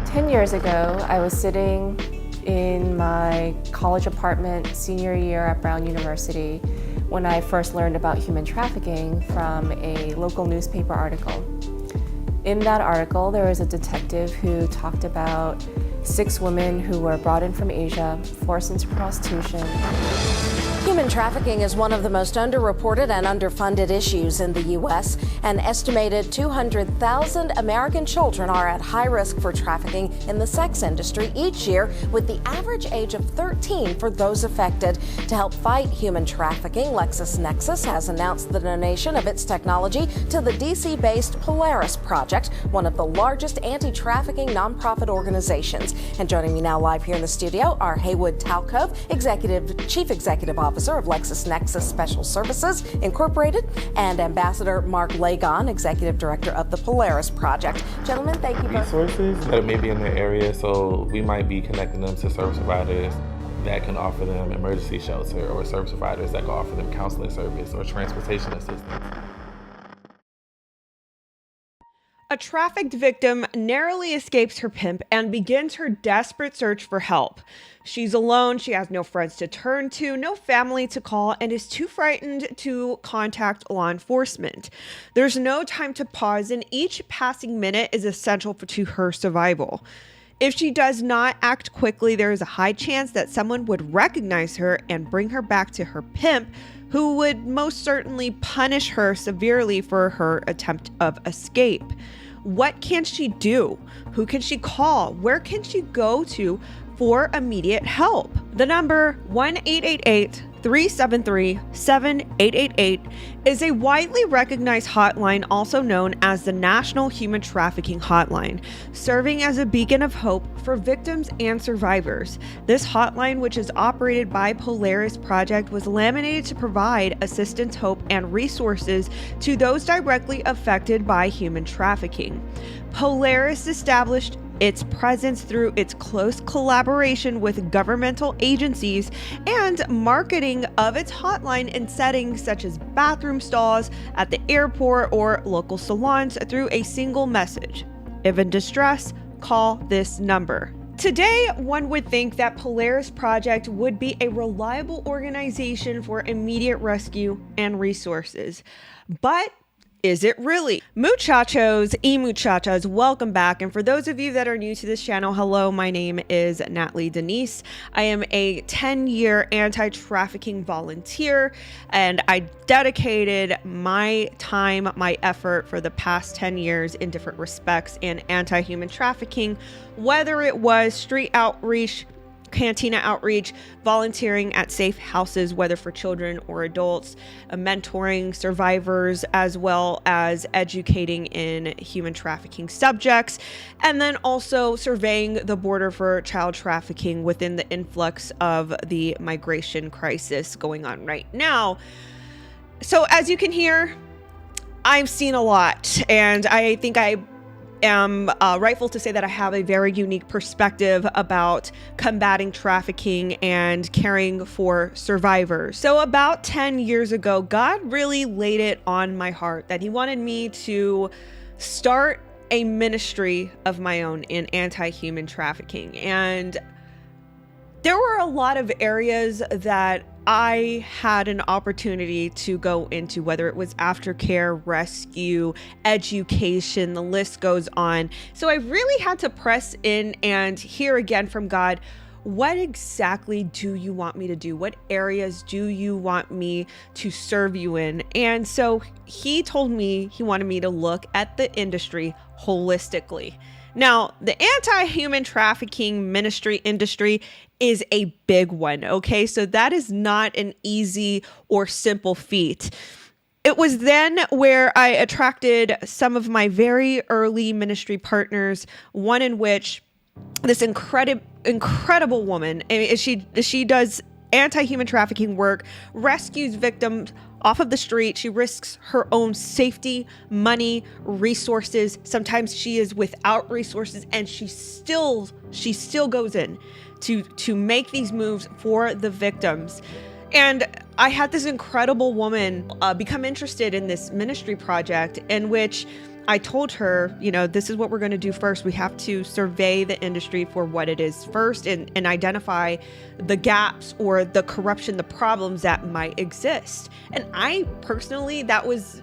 10 years ago, I was sitting in my college apartment senior year at Brown University when I first learned about human trafficking from a local newspaper article. In that article, there was a detective who talked about 6 women who were brought in from Asia, forced into prostitution. Human trafficking is one of the most underreported and underfunded issues in the U.S. An estimated 200,000 American children are at high risk for trafficking in the sex industry each year, with the average age of 13 for those affected. To help fight human trafficking, LexisNexis has announced the donation of its technology to the D.C.-based Polaris Project, one of the largest anti-trafficking nonprofit organizations. And joining me now live here in the studio are Haywood Talcove, Chief Executive Officer of LexisNexis Special Services Incorporated, and Ambassador Mark Lagon, Executive Director of the Polaris Project. Gentlemen, thank you both. Resources that may be in their area, so we might be connecting them to service providers that can offer them emergency shelter, or service providers that can offer them counseling service or transportation assistance. A trafficked victim narrowly escapes her pimp and begins her desperate search for help. She's alone, she has no friends to turn to, no family to call, and is too frightened to contact law enforcement. There's no time to pause, and each passing minute is essential to her survival. If she does not act quickly, there is a high chance that someone would recognize her and bring her back to her pimp, who would most certainly punish her severely for her attempt of escape. What can she do? Who can she call? Where can she go to for immediate help? The number 1-888-373-7888 is a widely recognized hotline, also known as the National Human Trafficking Hotline, serving as a beacon of hope for victims and survivors. This hotline, which is operated by Polaris Project, was laminated to provide assistance, hope, and resources to those directly affected by human trafficking. Polaris established its presence through its close collaboration with governmental agencies and marketing of its hotline in settings such as bathroom stalls, at the airport, or local salons through a single message: if in distress, call this number. Today, one would think that Polaris Project would be a reliable organization for immediate rescue and resources. But is it really? Muchachos y muchachas, welcome back. And for those of you that are new to this channel, hello, my name is Natalie Denise. I am a 10-year anti-trafficking volunteer, and I dedicated my time, my effort for the past 10 years in different respects in anti-human trafficking, whether it was street outreach, cantina outreach, volunteering at safe houses, whether for children or adults, mentoring survivors, as well as educating in human trafficking subjects, and then also surveying the border for child trafficking within the influx of the migration crisis going on right now. So as you can hear, I've seen a lot, and I think I am rightful to say that I have a very unique perspective about combating trafficking and caring for survivors. So about 10 years ago, God really laid it on my heart that He wanted me to start a ministry of my own in anti-human trafficking. And there were a lot of areas that I had an opportunity to go into, whether it was aftercare, rescue, education, the list goes on. So I really had to press in and hear again from God, what exactly do you want me to do? What areas do you want me to serve you in? And so He told me He wanted me to look at the industry holistically. Now, the anti-human trafficking industry is a big one, okay? So that is not an easy or simple feat. It was then where I attracted some of my very early ministry partners, one in which this incredible woman, she does anti-human trafficking work, rescues victims off of the street. She risks her own safety, money, resources. Sometimes she is without resources, and she still goes in to make these moves for the victims. And I had this incredible woman become interested in this ministry project in which I told her, this is what we're going to do first. We have to survey the industry for what it is first and identify the gaps or the corruption, the problems that might exist. And I personally, that was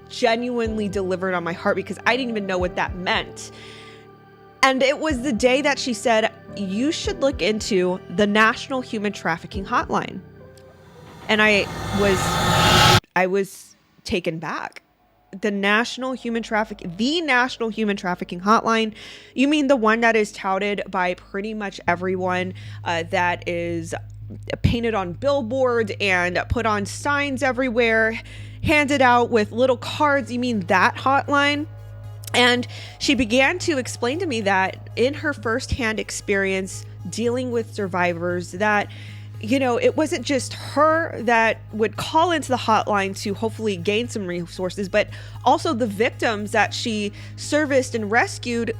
genuinely delivered on my heart because I didn't even know what that meant. And it was the day that she said, you should look into the National Human Trafficking Hotline. And I was taken back. The National Human Trafficking Hotline. You mean the one that is touted by pretty much everyone, that is painted on billboards and put on signs everywhere, handed out with little cards? You mean that hotline? And she began to explain to me that in her firsthand experience dealing with survivors, that it wasn't just her that would call into the hotline to hopefully gain some resources, but also the victims that she serviced and rescued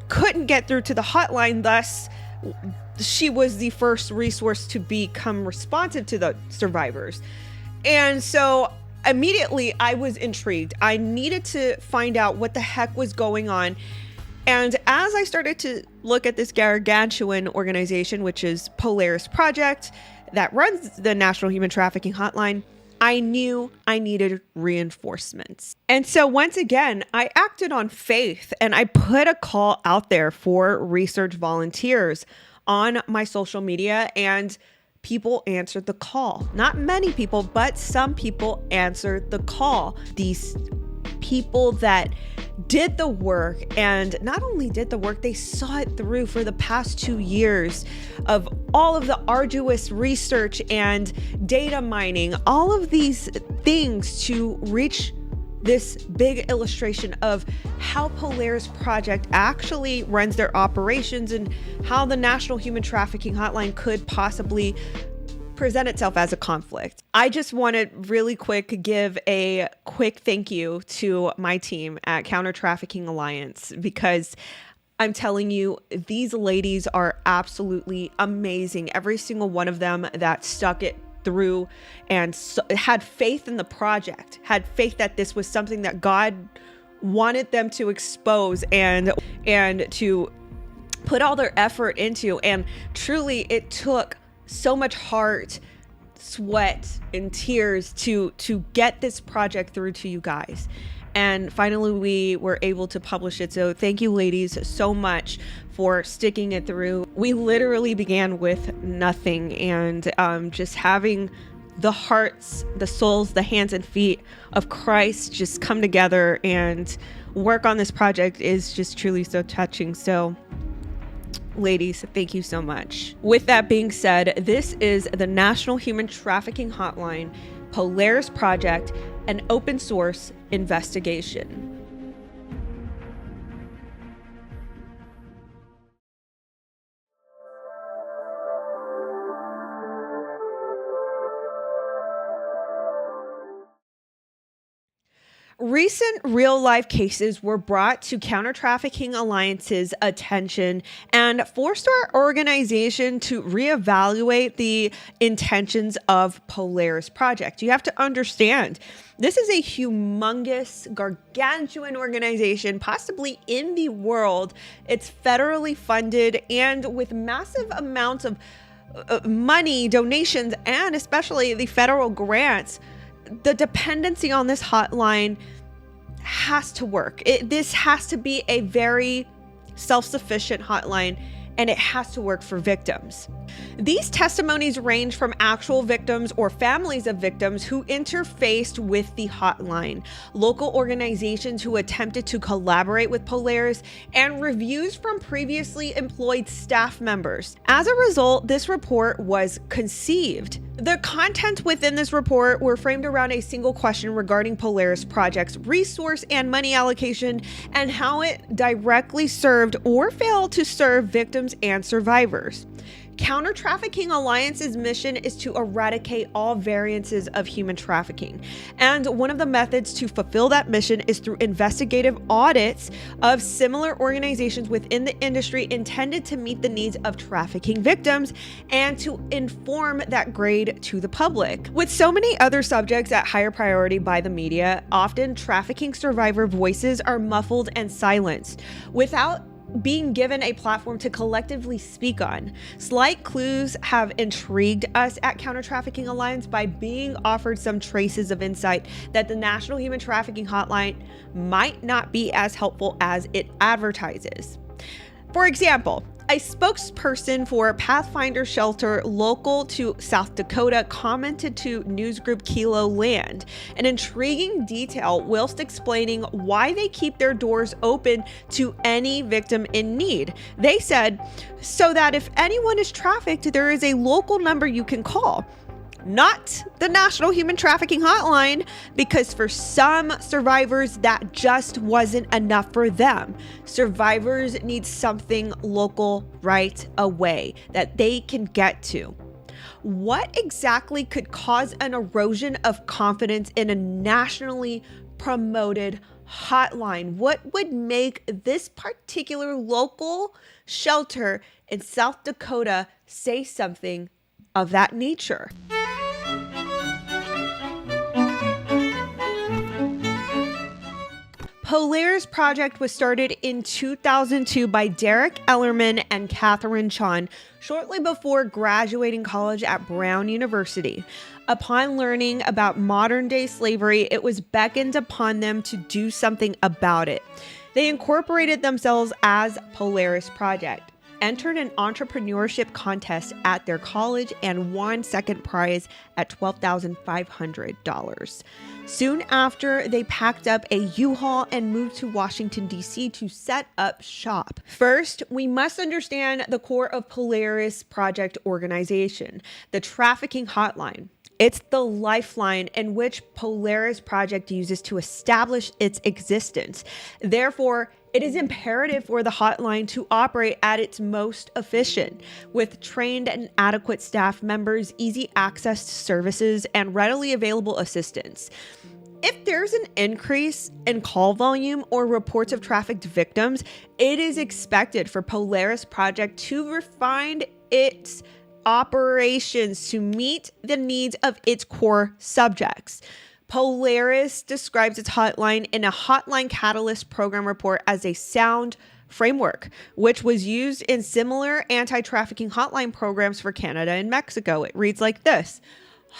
couldn't get through to the hotline. Thus, she was the first resource to become responsive to the survivors. And so immediately I was intrigued. I needed to find out what the heck was going on. And as I started to look at this gargantuan organization, which is Polaris Project, that runs the National Human Trafficking Hotline, I knew I needed reinforcements. And so once again, I acted on faith and I put a call out there for research volunteers on my social media, and people answered the call. Not many people, but some people answered the call. These people that did the work, and not only did the work, they saw it through for the past 2 years of all of the arduous research and data mining, all of these things to reach this big illustration of how Polaris Project actually runs their operations and how the National Human Trafficking Hotline could possibly present itself as a conflict. I just want to really quick give a quick thank you to my team at Counter Trafficking Alliance, because I'm telling you, these ladies are absolutely amazing. Every single one of them that stuck it through and had faith in the project, had faith that this was something that God wanted them to expose and to put all their effort into. And truly, it took so much heart, sweat, and tears to get this project through to you guys. And finally, we were able to publish it. So thank you, ladies, so much for sticking it through. We literally began with nothing, and just having the hearts, the souls, the hands and feet of Christ just come together and work on this project is just truly so touching. So ladies, thank you so much. With that being said, this is the National Human Trafficking Hotline, Polaris Project, an open source investigation. Recent real-life cases were brought to Counter Trafficking Alliance's attention and forced our organization to reevaluate the intentions of Polaris Project. You have to understand, this is a humongous, gargantuan organization, possibly in the world. It's federally funded and with massive amounts of money, donations, and especially the federal grants. The dependency on this hotline has to work. This has to be a very self-sufficient hotline, and it has to work for victims. These testimonies range from actual victims or families of victims who interfaced with the hotline, local organizations who attempted to collaborate with Polaris, and reviews from previously employed staff members. As a result, this report was conceived. The content within this report were framed around a single question regarding Polaris Project's resource and money allocation and how it directly served or failed to serve victims and survivors. Counter-Trafficking Alliance's mission is to eradicate all variances of human trafficking. And one of the methods to fulfill that mission is through investigative audits of similar organizations within the industry intended to meet the needs of trafficking victims and to inform that grade to the public. With so many other subjects at higher priority by the media, often trafficking survivor voices are muffled and silenced without being given a platform to collectively speak on. Slight clues have intrigued us at Counter-Trafficking Alliance by being offered some traces of insight that the National Human Trafficking Hotline might not be as helpful as it advertises. For example, a spokesperson for Pathfinder Shelter local to South Dakota commented to newsgroup Kilo Land an intriguing detail whilst explaining why they keep their doors open to any victim in need. They said, so that if anyone is trafficked, there is a local number you can call. Not the National Human Trafficking Hotline, because for some survivors, that just wasn't enough for them. Survivors need something local right away that they can get to. What exactly could cause an erosion of confidence in a nationally promoted hotline? What would make this particular local shelter in South Dakota say something of that nature? Polaris Project was started in 2002 by Derek Ellerman and Catherine Chon shortly before graduating college at Brown University. Upon learning about modern-day slavery, it was beckoned upon them to do something about it. They incorporated themselves as Polaris Project, entered an entrepreneurship contest at their college, and won second prize at $12,500. Soon after, they packed up a U-Haul and moved to Washington, D.C. to set up shop. First, we must understand the core of Polaris Project organization, the Trafficking Hotline. It's the lifeline in which Polaris Project uses to establish its existence. Therefore, it is imperative for the hotline to operate at its most efficient, with trained and adequate staff members, easy access to services, and readily available assistance. If there's an increase in call volume or reports of trafficked victims, it is expected for Polaris Project to refine its operations to meet the needs of its core subjects. Polaris describes its hotline in a Hotline Catalyst program report as a sound framework, which was used in similar anti-trafficking hotline programs for Canada and Mexico. It reads like this: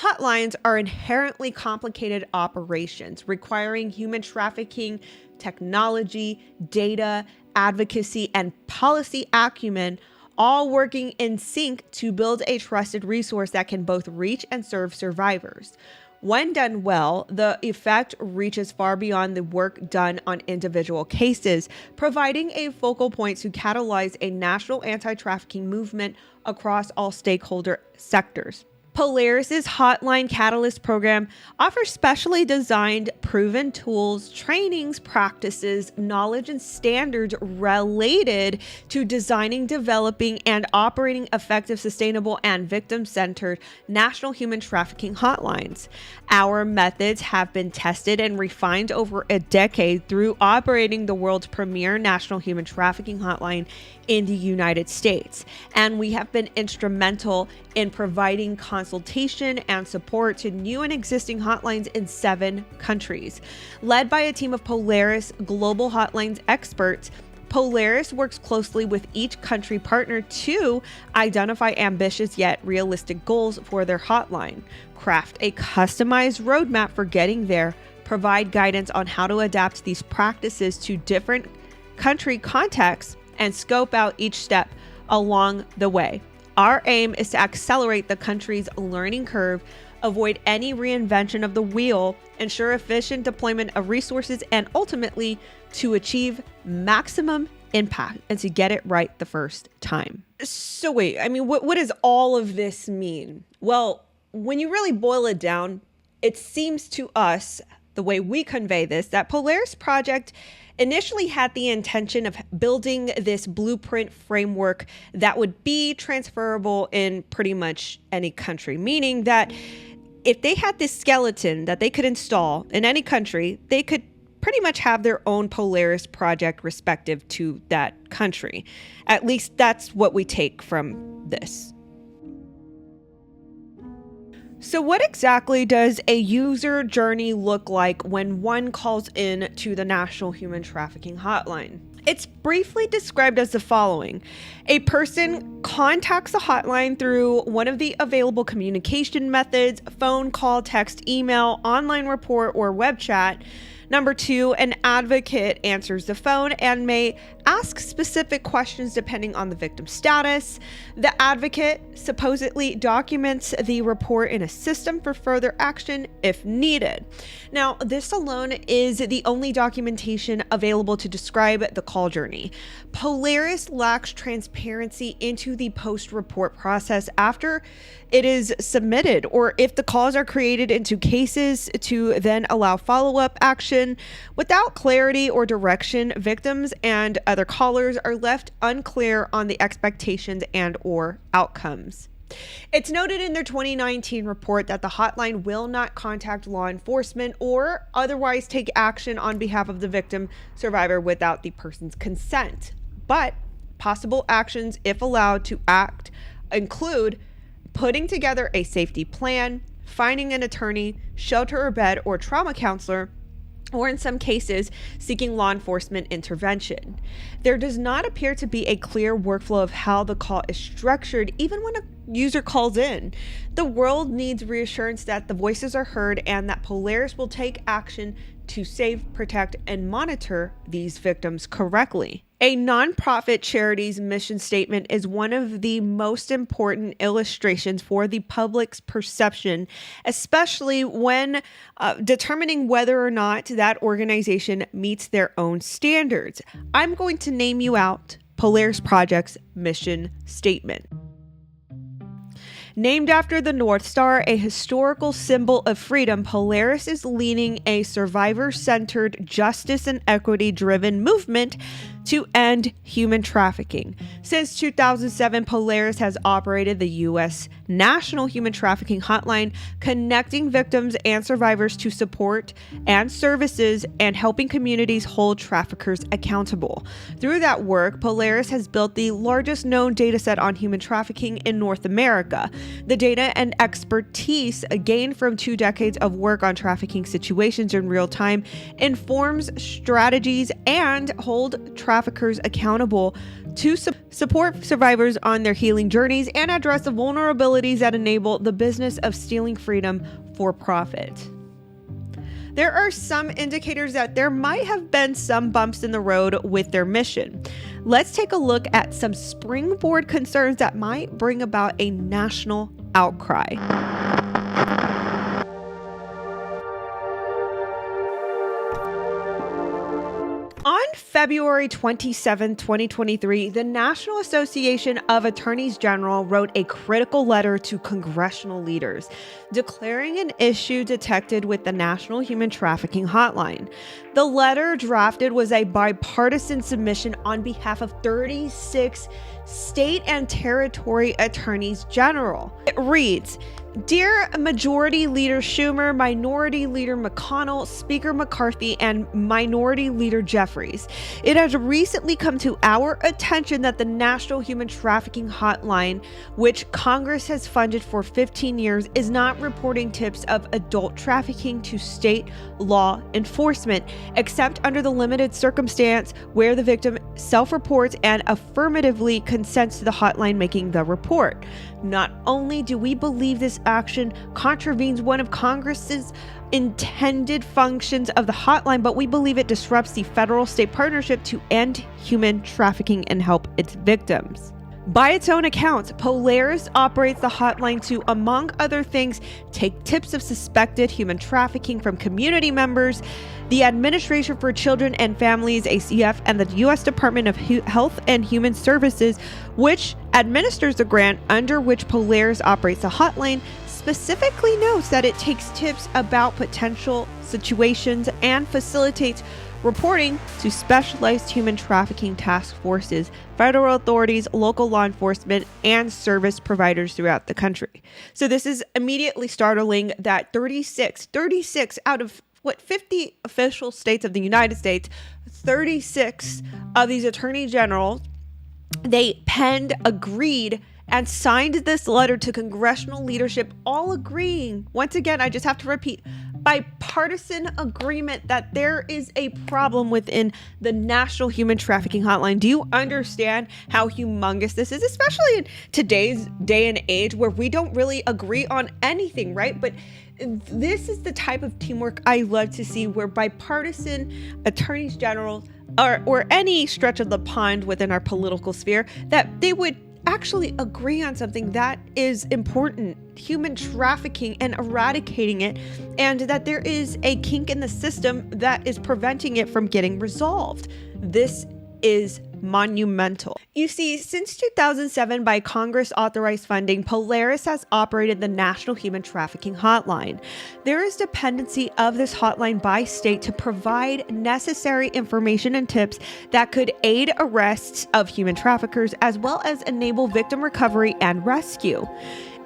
hotlines are inherently complicated operations requiring human trafficking, technology, data, advocacy, and policy acumen, all working in sync to build a trusted resource that can both reach and serve survivors. When done well, the effect reaches far beyond the work done on individual cases, providing a focal point to catalyze a national anti-trafficking movement across all stakeholder sectors. Polaris's Hotline Catalyst program offers specially designed, proven tools, trainings, practices, knowledge, and standards related to designing, developing, and operating effective, sustainable, and victim-centered national human trafficking hotlines. Our methods have been tested and refined over a decade through operating the world's premier national human trafficking hotline in the United States, and we have been instrumental in providing consultation and support to new and existing hotlines in 7 countries. Led by a team of Polaris Global Hotlines experts, Polaris works closely with each country partner to identify ambitious yet realistic goals for their hotline, craft a customized roadmap for getting there, provide guidance on how to adapt these practices to different country contexts, and scope out each step along the way. Our aim is to accelerate the country's learning curve, avoid any reinvention of the wheel, ensure efficient deployment of resources, and ultimately to achieve maximum impact and to get it right the first time. So wait, what does all of this mean? Well, when you really boil it down, it seems to us the way we convey this, that Polaris Project initially had the intention of building this blueprint framework that would be transferable in pretty much any country, meaning that if they had this skeleton that they could install in any country, they could pretty much have their own Polaris Project respective to that country. At least that's what we take from this. So what exactly does a user journey look like when one calls in to the National Human Trafficking Hotline? It's briefly described as the following. A person contacts the hotline through one of the available communication methods: phone, call, text, email, online report, or web chat. Number 2, an advocate answers the phone and may ask specific questions depending on the victim's status. The advocate supposedly documents the report in a system for further action if needed. Now, this alone is the only documentation available to describe the call journey. Polaris lacks transparency into the post-report process after it is submitted, or if the calls are created into cases to then allow follow-up action. Without clarity or direction, victims and other callers are left unclear on the expectations and or outcomes. It's noted in their 2019 report that the hotline will not contact law enforcement or otherwise take action on behalf of the victim survivor without the person's consent. But possible actions, if allowed to act, include putting together a safety plan, finding an attorney, shelter or bed or trauma counselor, or in some cases, seeking law enforcement intervention. There does not appear to be a clear workflow of how the call is structured, even when a user calls in. The world needs reassurance that the voices are heard and that Polaris will take action to save, protect, and monitor these victims correctly. A nonprofit charity's mission statement is one of the most important illustrations for the public's perception, especially when determining whether or not that organization meets their own standards. I'm going to name you out Polaris Project's mission statement. Named after the North Star, a historical symbol of freedom, Polaris is leading a survivor-centered, justice and equity-driven movement to end human trafficking. Since 2007, Polaris has operated the U.S. National Human Trafficking Hotline, connecting victims and survivors to support and services and helping communities hold traffickers accountable. Through that work, Polaris has built the largest known dataset on human trafficking in North America. The data and expertise gained from 2 decades of work on trafficking situations in real time informs strategies and hold traffickers accountable to support survivors on their healing journeys and address the vulnerabilities that enable the business of stealing freedom for profit. There are some indicators that there might have been some bumps in the road with their mission. Let's take a look at some springboard concerns that might bring about a national outcry. On February 27, 2023, the National Association of Attorneys General wrote a critical letter to congressional leaders, declaring an issue detected with the National Human Trafficking Hotline. The letter drafted was a bipartisan submission on behalf of 36 state and territory attorneys general. It reads, "Dear Majority Leader Schumer, Minority Leader McConnell, Speaker McCarthy, and Minority Leader Jeffries, it has recently come to our attention that the National Human Trafficking Hotline, which Congress has funded for 15 years, is not reporting tips of adult trafficking to state law enforcement, except under the limited circumstance where the victim self-reports and affirmatively consents to the hotline making the report. Not only do we believe this action contravenes one of Congress's intended functions of the hotline, but we believe it disrupts the federal-state partnership to end human trafficking and help its victims." By its own accounts, Polaris operates the hotline to, among other things, take tips of suspected human trafficking from community members, the Administration for Children and Families, ACF, and the U.S. Department of Health and Human Services, which administers the grant under which Polaris operates the hotline, specifically notes that it takes tips about potential situations and facilitates reporting to specialized human trafficking task forces, federal authorities, local law enforcement, and service providers throughout the country. So this is immediately startling that 36 out of 50 official states of the United States, 36 of these attorney generals, they penned, agreed, and signed this letter to congressional leadership, all agreeing, once again, I just have to repeat, bipartisan agreement that there is a problem within the National Human Trafficking Hotline. Do you understand how humongous this is, especially in today's day and age where we don't really agree on anything, right? But this is the type of teamwork I love to see, where bipartisan attorneys general or any stretch of the pond within our political sphere, that they would actually agree on something that is important, human trafficking, and eradicating it, and that there is a kink in the system that is preventing it from getting resolved. This is monumental. You see, since 2007, by Congress-authorized funding, Polaris has operated the National Human Trafficking Hotline. There is dependency of this hotline by state to provide necessary information and tips that could aid arrests of human traffickers, as well as enable victim recovery and rescue.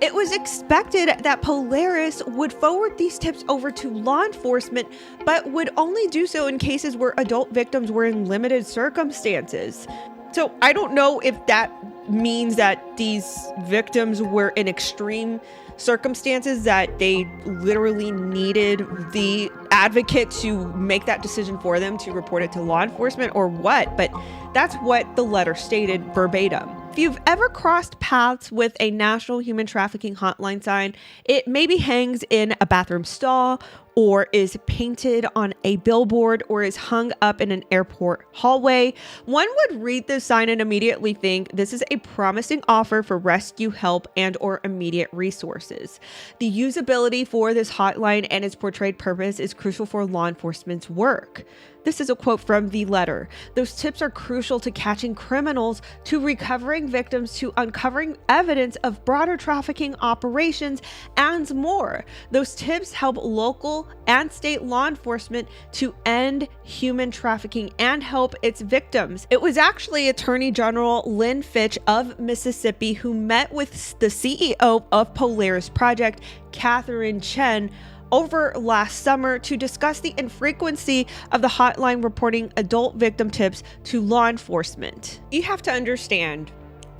It was expected that Polaris would forward these tips over to law enforcement, but would only do so in cases where adult victims were in limited circumstances. So I don't know if that means that these victims were in extreme circumstances, that they literally needed the advocate to make that decision for them to report it to law enforcement, or what, but that's what the letter stated verbatim. If you've ever crossed paths with a National Human Trafficking Hotline sign, it maybe hangs in a bathroom stall, or is painted on a billboard, or is hung up in an airport hallway. One would read this sign and immediately think this is a promising offer for rescue help and or immediate resources. The usability for this hotline and its portrayed purpose is crucial for law enforcement's work. This is a quote from the letter. Those tips are crucial to catching criminals, to recovering victims, to uncovering evidence of broader trafficking operations, and more. Those tips help local and state law enforcement to end human trafficking and help its victims. It was actually Attorney General Lynn Fitch of Mississippi who met with the CEO of Polaris Project, Catherine Chen, over last summer to discuss the infrequency of the hotline reporting adult victim tips to law enforcement. You have to understand,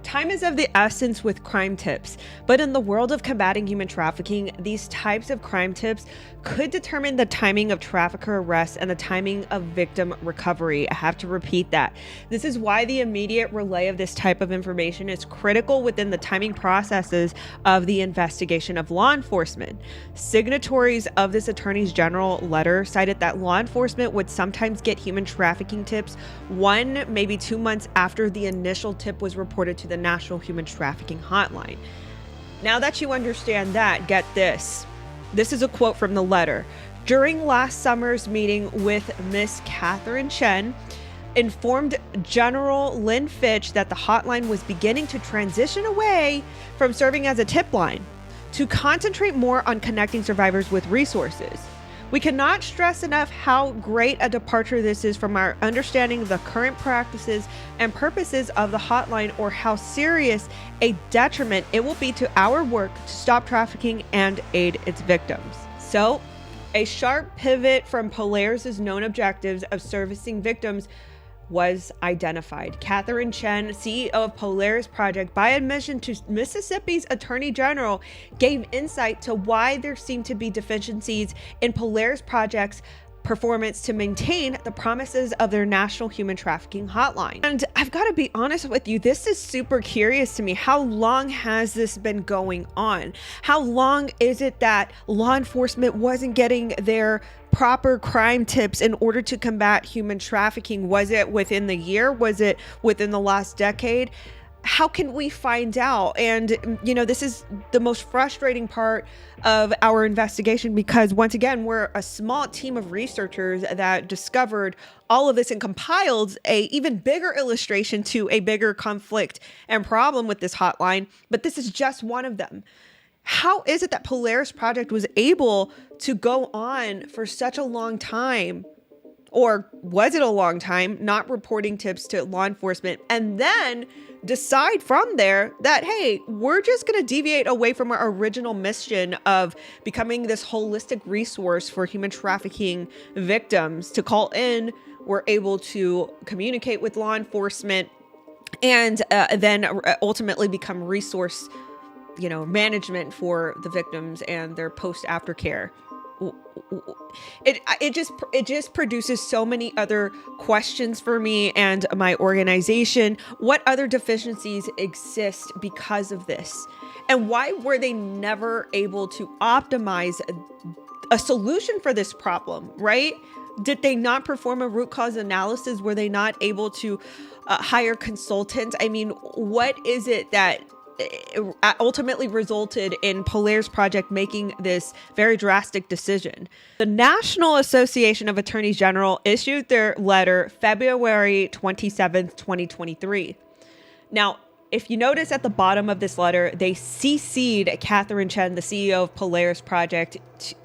time is of the essence with crime tips, but in the world of combating human trafficking, these types of crime tips could determine the timing of trafficker arrests and the timing of victim recovery. I have to repeat that. This is why the immediate relay of this type of information is critical within the timing processes of the investigation of law enforcement. Signatories of this Attorney General letter cited that law enforcement would sometimes get human trafficking tips 1, maybe 2 months after the initial tip was reported to the National Human Trafficking Hotline. Now that you understand that, get this. This is a quote from the letter. During last summer's meeting with Miss Catherine Chen, informed General Lynn Fitch that the hotline was beginning to transition away from serving as a tip line to concentrate more on connecting survivors with resources. We cannot stress enough how great a departure this is from our understanding of the current practices and purposes of the hotline, or how serious a detriment it will be to our work to stop trafficking and aid its victims. So, a sharp pivot from Polaris's known objectives of servicing victims was identified. Catherine Chen, CEO of Polaris Project, by admission to Mississippi's Attorney General, gave insight to why there seemed to be deficiencies in Polaris Project's performance to maintain the promises of their National Human Trafficking Hotline. And I've got to be honest with you, this is super curious to me. How long has this been going on? How long is it that law enforcement wasn't getting their proper crime tips in order to combat human trafficking? Was it within the year? Was it within the last decade? How can we find out? And, you know, this is the most frustrating part of our investigation, because once again, we're a small team of researchers that discovered all of this and compiled a even bigger illustration to a bigger conflict and problem with this hotline. But this is just one of them. how is it that Polaris Project was able to go on for such a long time, or was it a long time, not reporting tips to law enforcement, and then decide from there that, hey, we're just going to deviate away from our original mission of becoming this holistic resource for human trafficking victims to call in. We're able to communicate with law enforcement and then ultimately become resource, management for the victims and their post-aftercare. It just produces so many other questions for me and my organization. What other deficiencies exist because of this? And why were they never able to optimize a solution for this problem, right? Did they not perform a root cause analysis? Were they not able to hire consultants? I mean, what is it that ultimately resulted in Polaris Project making this very drastic decision? The National Association of Attorneys General issued their letter February 27th, 2023. Now, if you notice at the bottom of this letter, they CC'd Catherine Chen, the CEO of Polaris Project,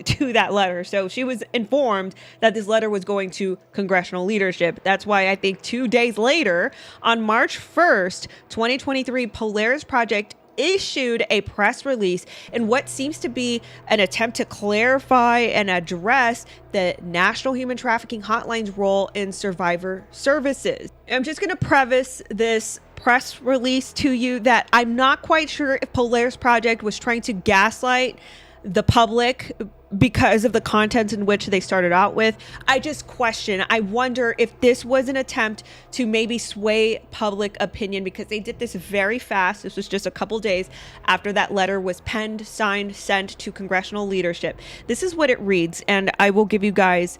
to that letter. So she was informed that this letter was going to congressional leadership. That's why I think 2 days later, on March 1st, 2023, Polaris Project issued a press release in what seems to be an attempt to clarify and address the National Human Trafficking Hotline's role in survivor services. I'm just going to preface this press release to you that I'm not quite sure if Polaris Project was trying to gaslight the public because of the content in which they started out with. I just question, I wonder if this was an attempt to maybe sway public opinion, because they did this very fast. This was just a couple days after that letter was penned, signed, sent to congressional leadership. This is what it reads, and I will give you guys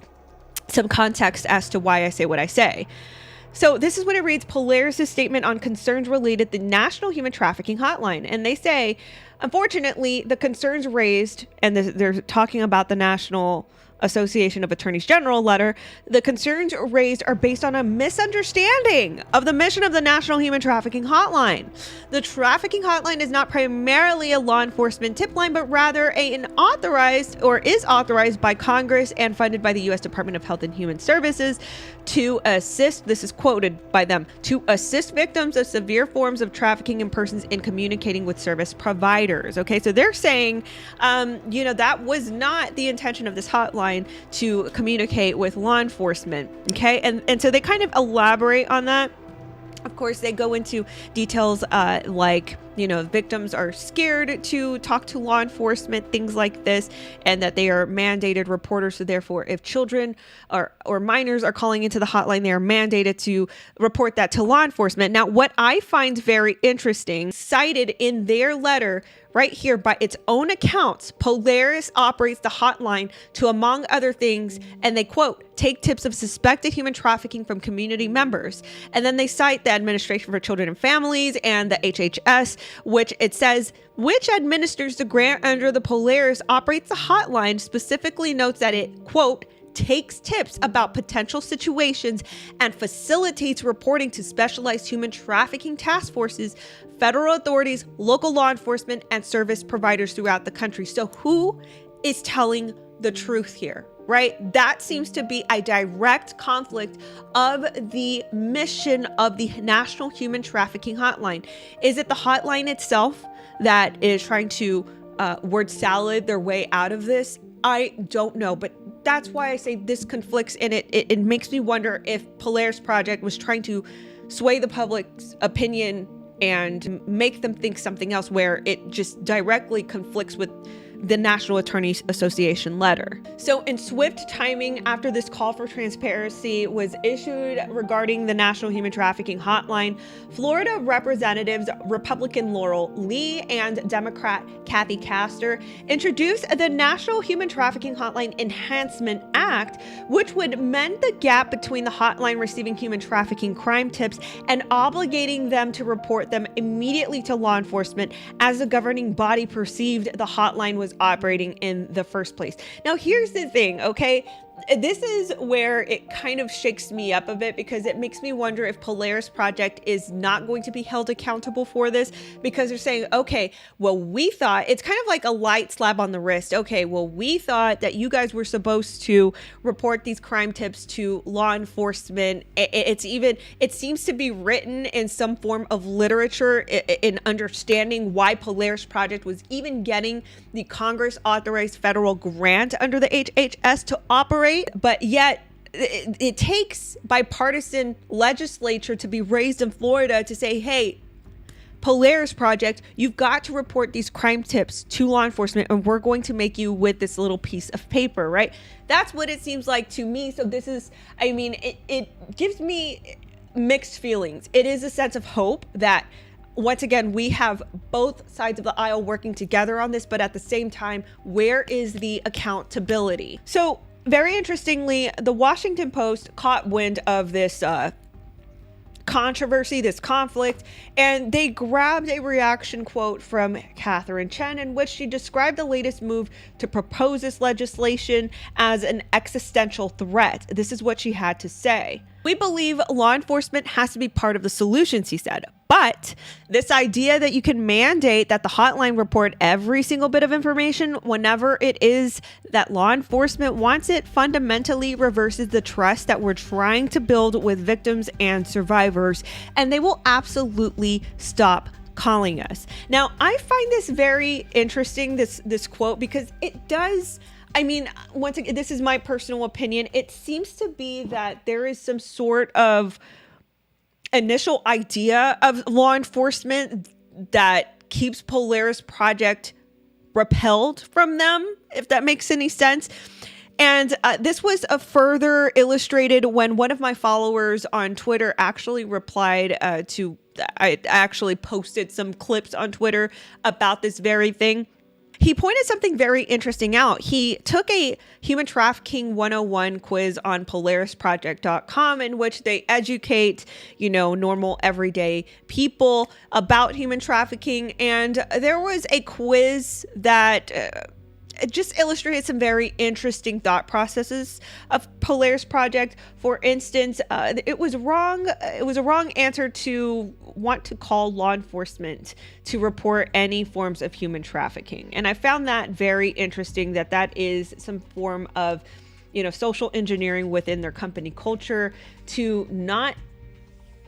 some context as to why I say what I say. So this is what it reads: Polaris' statement on concerns related to the National Human Trafficking Hotline. And they say, unfortunately, the concerns raised, and they're talking about the National Association of Attorneys General letter, the concerns raised are based on a misunderstanding of the mission of the National Human Trafficking Hotline. The Trafficking Hotline is not primarily a law enforcement tip line, but rather is authorized by Congress and funded by the U.S. Department of Health and Human Services to assist, this is quoted by them, to assist victims of severe forms of trafficking and persons in communicating with service providers. Okay, so they're saying, that was not the intention of this hotline, to communicate with law enforcement. Okay, and so they kind of elaborate on that. Of course, they go into details like, victims are scared to talk to law enforcement, things like this, and that they are mandated reporters. So therefore, if children or minors are calling into the hotline, they are mandated to report that to law enforcement. Now, what I find very interesting, cited in their letter right here by its own accounts, Polaris operates the hotline to, among other things, and they quote, take tips of suspected human trafficking from community members. And then they cite the Administration for Children and Families and the HHS, which it says, which administers the grant under the Polaris, operates the hotline, specifically notes that it, quote, takes tips about potential situations and facilitates reporting to specialized human trafficking task forces, federal authorities, local law enforcement, and service providers throughout the country. So who is telling the truth here, right? That seems to be a direct conflict of the mission of the National Human Trafficking Hotline. Is it the hotline itself that is trying to word salad their way out of this? I don't know, but that's why I say this conflicts, and it makes me wonder if Polaris Project was trying to sway the public's opinion and make them think something else, where it just directly conflicts with the National Attorneys Association letter. So in swift timing, after this call for transparency was issued regarding the National Human Trafficking Hotline, Florida Representatives Republican Laurel Lee and Democrat Kathy Castor introduced the National Human Trafficking Hotline Enhancement Act, which would mend the gap between the hotline receiving human trafficking crime tips and obligating them to report them immediately to law enforcement, as the governing body perceived the hotline was operating in the first place. Now, here's the thing, okay? this is where it kind of shakes me up a bit, because it makes me wonder if Polaris Project is not going to be held accountable for this, because they're saying, okay, well, we thought, it's kind of like a light slap on the wrist. Okay, well, we thought that you guys were supposed to report these crime tips to law enforcement. It seems to be written in some form of literature in understanding why Polaris Project was even getting the Congress authorized federal grant under the HHS to operate. But yet it takes bipartisan legislature to be raised in Florida to say, hey, Polaris Project, you've got to report these crime tips to law enforcement, and we're going to make you with this little piece of paper, right? That's what it seems like to me. So this is, I mean, it gives me mixed feelings. It is a sense of hope that, once again, we have both sides of the aisle working together on this, but at the same time, where is the accountability? So very interestingly, the Washington Post caught wind of this controversy, this conflict, and they grabbed a reaction quote from Catherine Chen, in which she described the latest move to propose this legislation as an existential threat. This is what she had to say. We believe law enforcement has to be part of the solution, she said. But this idea that you can mandate that the hotline report every single bit of information whenever it is that law enforcement wants it fundamentally reverses the trust that we're trying to build with victims and survivors, and they will absolutely stop calling us. Now, I find this very interesting, this quote, because it does, I mean, once again, this is my personal opinion. It seems to be that there is some sort of initial idea of law enforcement that keeps Polaris Project repelled from them, if that makes any sense. And this was further illustrated when one of my followers on Twitter actually replied I actually posted some clips on Twitter about this very thing. He pointed something very interesting out. He took a Human Trafficking 101 quiz on PolarisProject.com, in which they educate, normal everyday people about human trafficking. And there was a quiz that just illustrated some very interesting thought processes of Polaris Project. For instance, it was wrong. It was a wrong answer to want to call law enforcement to report any forms of human trafficking. And I found that very interesting, that is some form of, social engineering within their company culture to not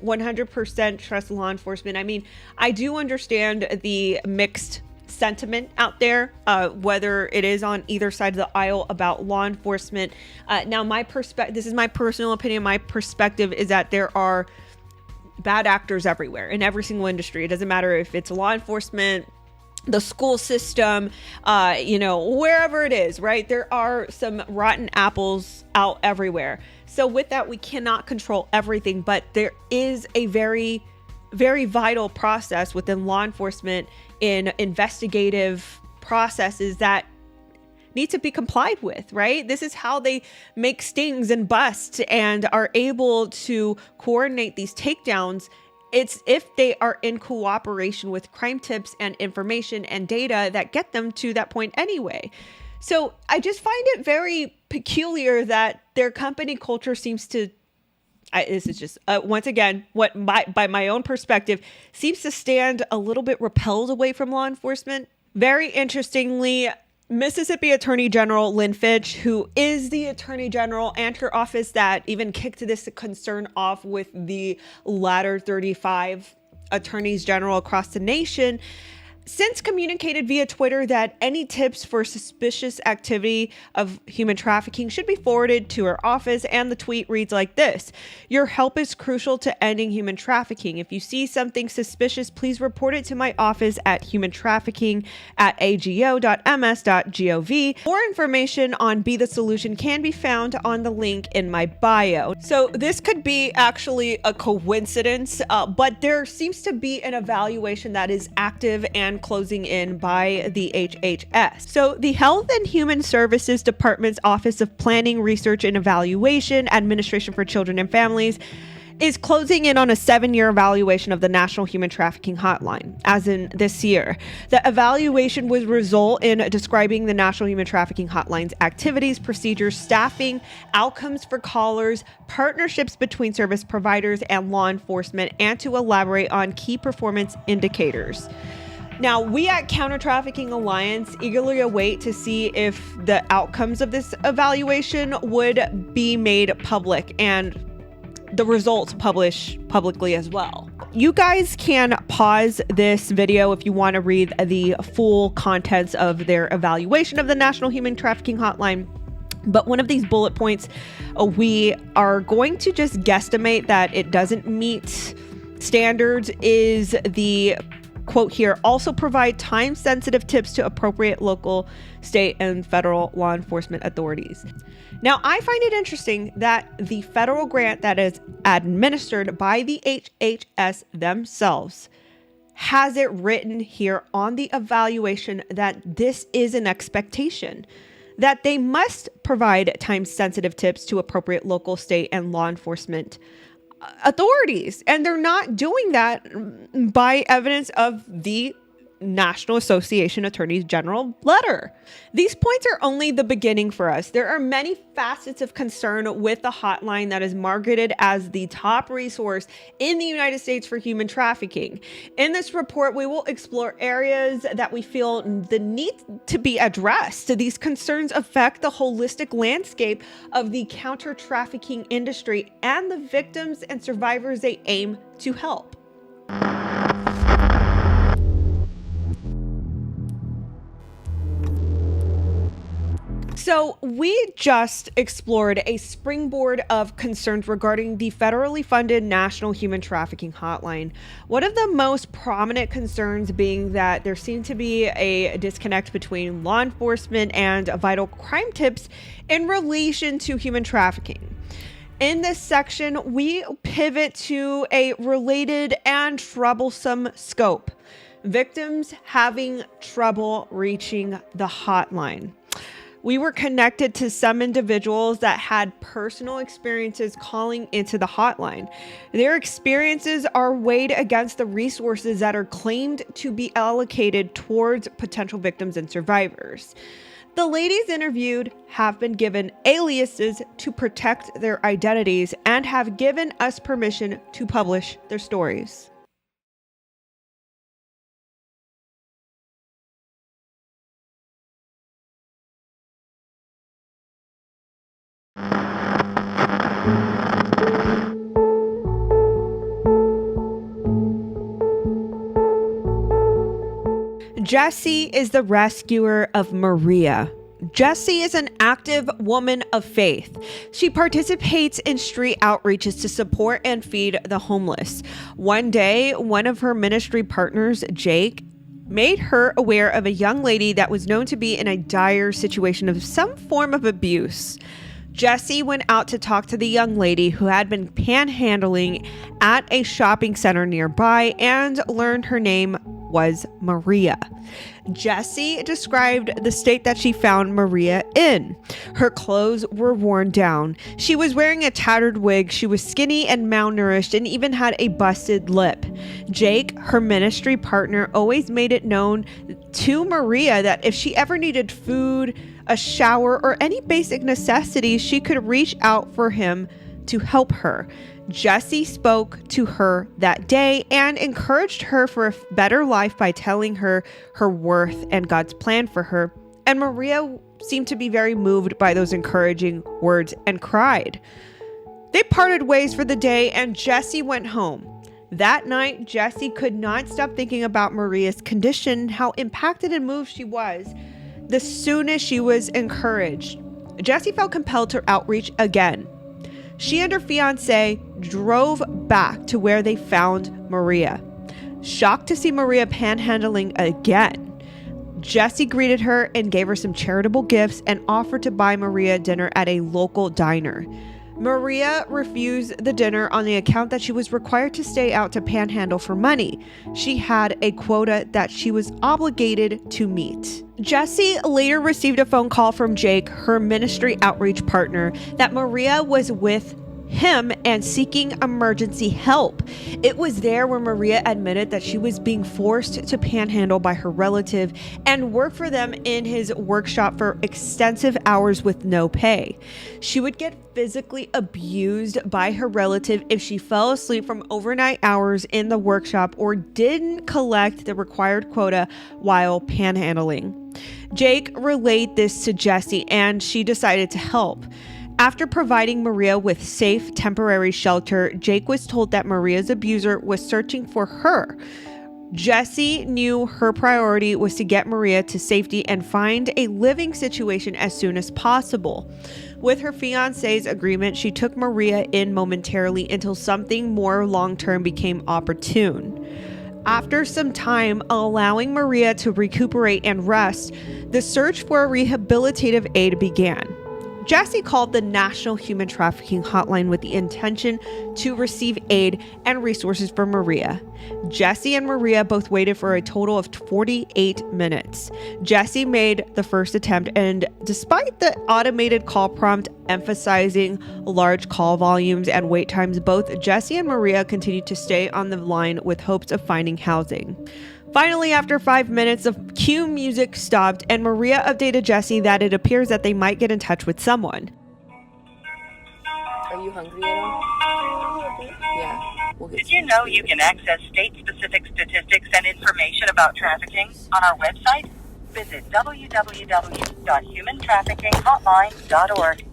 100% trust law enforcement. I mean, I do understand the mixed sentiment out there, whether it is on either side of the aisle about law enforcement. Now, this is my personal opinion. My perspective is that there are bad actors everywhere in every single industry. It doesn't matter if it's law enforcement, the school system, wherever it is, right? There are some rotten apples out everywhere. So with that, we cannot control everything, but there is a very, very vital process within law enforcement in investigative processes that need to be complied with, right? This is how they make stings and busts and are able to coordinate these takedowns. It's if they are in cooperation with crime tips and information and data that get them to that point anyway. So I just find it very peculiar that their company culture seems to, this is just, once again, by my own perspective, seems to stand a little bit repelled away from law enforcement. Very interestingly, Mississippi Attorney General Lynn Fitch, who is the Attorney General and her office that even kicked this concern off with the latter 35 attorneys general across the nation, since communicated via Twitter that any tips for suspicious activity of human trafficking should be forwarded to her office, and the tweet reads like this: "Your help is crucial to ending human trafficking. If you see something suspicious, please report it to my office at humantrafficking@ago.ms.gov. More information on Be the Solution can be found on the link in my bio." So this could be actually a coincidence, but there seems to be an evaluation that is active and closing in by the HHS. So the Health and Human Services Department's Office of Planning, Research and Evaluation, Administration for Children and Families, is closing in on a 7-year evaluation of the National Human Trafficking Hotline, as in this year. The evaluation would result in describing the National Human Trafficking Hotline's activities, procedures, staffing, outcomes for callers, partnerships between service providers and law enforcement, and to elaborate on key performance indicators. Now, we at Counter Trafficking Alliance eagerly await to see if the outcomes of this evaluation would be made public and the results published publicly as well. You guys can pause this video if you want to read the full contents of their evaluation of the National Human Trafficking Hotline. But one of these bullet points, we are going to just guesstimate that it doesn't meet standards is the quote here, also provide time-sensitive tips to appropriate local, state, and federal law enforcement authorities. Now, I find it interesting that the federal grant that is administered by the HHS themselves has it written here on the evaluation that this is an expectation, that they must provide time-sensitive tips to appropriate local, state, and law enforcement authorities. And they're not doing that by evidence of the National Association Attorneys General letter. These points are only the beginning for us. There are many facets of concern with the hotline that is marketed as the top resource in the United States for human trafficking. In this report, we will explore areas that we feel the need to be addressed. These concerns affect the holistic landscape of the counter-trafficking industry and the victims and survivors they aim to help. So we just explored a springboard of concerns regarding the federally funded National Human Trafficking Hotline. One of the most prominent concerns being that there seemed to be a disconnect between law enforcement and vital crime tips in relation to human trafficking. In this section, we pivot to a related and troublesome scope: victims having trouble reaching the hotline. We were connected to some individuals that had personal experiences calling into the hotline. Their experiences are weighed against the resources that are claimed to be allocated towards potential victims and survivors. The ladies interviewed have been given aliases to protect their identities and have given us permission to publish their stories. Jessie is the rescuer of Maria. Jessie is an active woman of faith. She participates in street outreaches to support and feed the homeless. One day, one of her ministry partners, Jake, made her aware of a young lady that was known to be in a dire situation of some form of abuse. Jessie went out to talk to the young lady who had been panhandling at a shopping center nearby and learned her name was Maria. Jessie described the state that she found Maria in. Her clothes were worn down. She was wearing a tattered wig. She was skinny and malnourished and even had a busted lip. Jake, her ministry partner, always made it known to Maria that if she ever needed food, a shower, or any basic necessities, she could reach out for him to help her. Jessie spoke to her that day and encouraged her for a better life by telling her her worth and God's plan for her. And Maria seemed to be very moved by those encouraging words and cried. They parted ways for the day and Jessie went home. That night, Jessie could not stop thinking about Maria's condition, how impacted and moved she was. The soonest she was encouraged, Jessie felt compelled to outreach again. She and her fiancé drove back to where they found Maria. Shocked to see Maria panhandling again, Jessie greeted her and gave her some charitable gifts and offered to buy Maria dinner at a local diner. Maria refused the dinner on the account that she was required to stay out to panhandle for money. She had a quota that she was obligated to meet. Jessie later received a phone call from Jake, her ministry outreach partner, that Maria was with him and seeking emergency help. It was there where Maria admitted that she was being forced to panhandle by her relative and work for them in his workshop for extensive hours with no pay. She would get physically abused by her relative if she fell asleep from overnight hours in the workshop or didn't collect the required quota while panhandling. Jake relayed this to Jessie and she decided to help. After providing Maria with safe temporary shelter, Jake was told that Maria's abuser was searching for her. Jessie knew her priority was to get Maria to safety and find a living situation as soon as possible. With her fiancé's agreement, she took Maria in momentarily until something more long-term became opportune. After some time allowing Maria to recuperate and rest, the search for a rehabilitative aid began. Jessie called the National Human Trafficking Hotline with the intention to receive aid and resources for Maria. Jessie and Maria both waited for a total of 48 minutes. Jessie made the first attempt, and despite the automated call prompt emphasizing large call volumes and wait times, both Jessie and Maria continued to stay on the line with hopes of finding housing. Finally, after 5 minutes, the cue music stopped and Maria updated Jessie that it appears that they might get in touch with someone. Are you hungry at all? Yeah. Did you know you can access state-specific statistics and information about trafficking on our website? Visit www.humantraffickinghotline.org.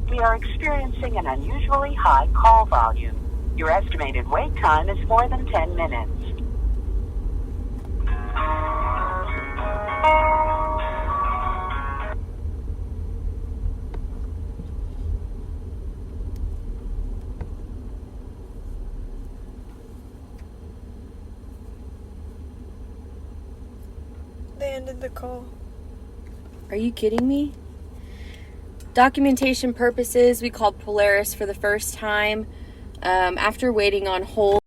We are experiencing an unusually high call volume. Your estimated wait time is more than 10 minutes. They ended the call. Are you kidding me? Documentation purposes, we called Polaris for the first time. After waiting on hold.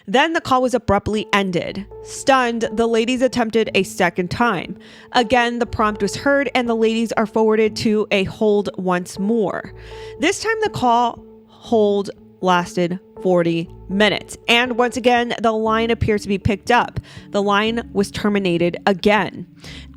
Then the call was abruptly ended. Stunned, the ladies attempted a second time. Again, the prompt was heard and the ladies are forwarded to a hold once more. This time the call hold lasted 40 minutes. And once again, the line appears to be picked up. The line was terminated again.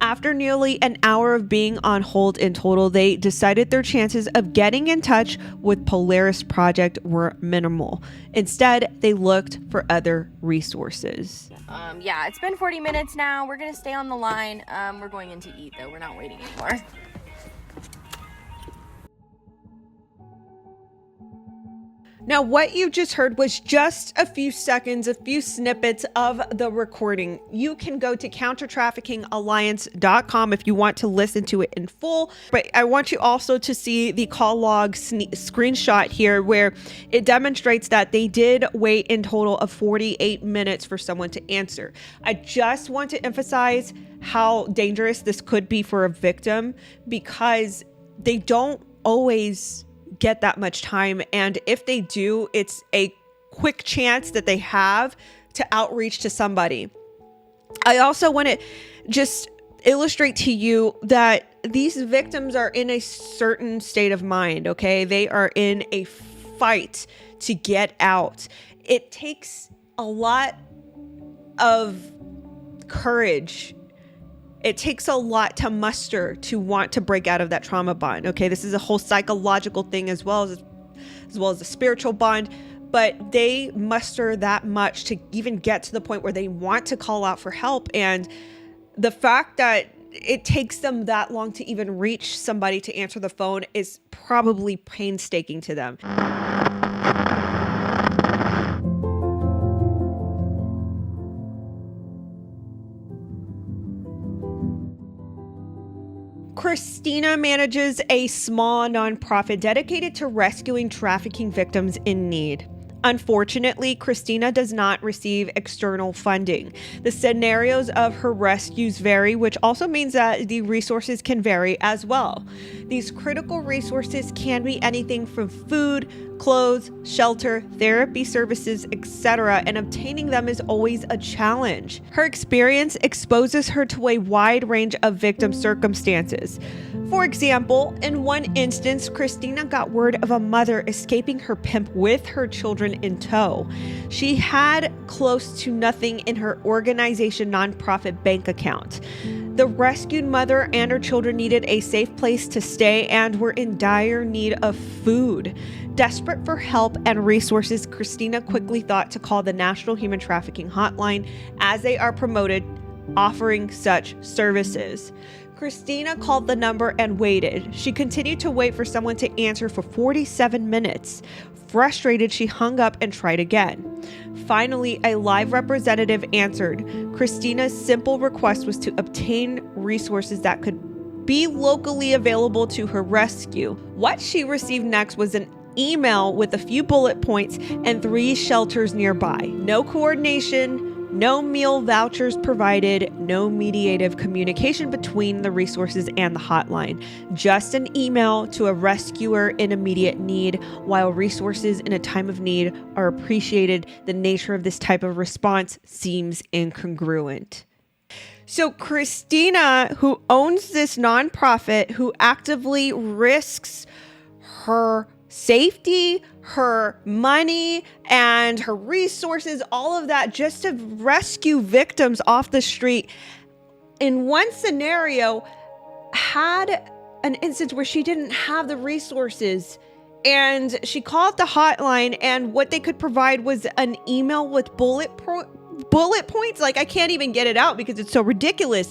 After nearly an hour of being on hold in total, they decided their chances of getting in touch with Polaris Project were minimal. Instead, they looked for other resources. Yeah, it's been 40 minutes now. We're gonna stay on the line. We're going in to eat though. We're not waiting anymore. Now, what you just heard was just a few seconds, a few snippets of the recording. You can go to countertraffickingalliance.com if you want to listen to it in full. But I want you also to see the call log screenshot here where it demonstrates that they did wait in total of 48 minutes for someone to answer. I just want to emphasize how dangerous this could be for a victim because they don't always get that much time, and if they do, it's a quick chance that they have to outreach to somebody. I also want to just illustrate to you that these victims are in a certain state of mind, okay? They are in a fight to get out. It takes a lot of courage. It takes a lot to muster to want to break out of that trauma bond. Okay, this is a whole psychological thing as well as a spiritual bond, but they muster that much to even get to the point where they want to call out for help. And the fact that it takes them that long to even reach somebody to answer the phone is probably painstaking to them. Christina manages a small nonprofit dedicated to rescuing trafficking victims in need. Unfortunately, Christina does not receive external funding. The scenarios of her rescues vary, which also means that the resources can vary as well. These critical resources can be anything from food, clothes, shelter, therapy services, etc., and obtaining them is always a challenge. Her experience exposes her to a wide range of victim circumstances. For example, in one instance, Christina got word of a mother escaping her pimp with her children in tow. She had close to nothing in her organization nonprofit bank account. The rescued mother and her children needed a safe place to stay and were in dire need of food. Desperate for help and resources, Christina quickly thought to call the National Human Trafficking Hotline, as they are promoted offering such services. Christina called the number and waited. She continued to wait for someone to answer for 47 minutes. Frustrated, she hung up and tried again. Finally, a live representative answered. Christina's simple request was to obtain resources that could be locally available to her rescue. What she received next was an email with a few bullet points and 3 shelters nearby. No coordination, no meal vouchers provided, no mediative communication between the resources and the hotline. Just an email to a rescuer in immediate need. While resources in a time of need are appreciated, the nature of this type of response seems incongruent. So Christina, who owns this nonprofit, who actively risks her safety, her money, and her resources, all of that, just to rescue victims off the street, in one scenario had an instance where she didn't have the resources and she called the hotline, and what they could provide was an email with bullet points. Like, I can't even get it out because it's so ridiculous.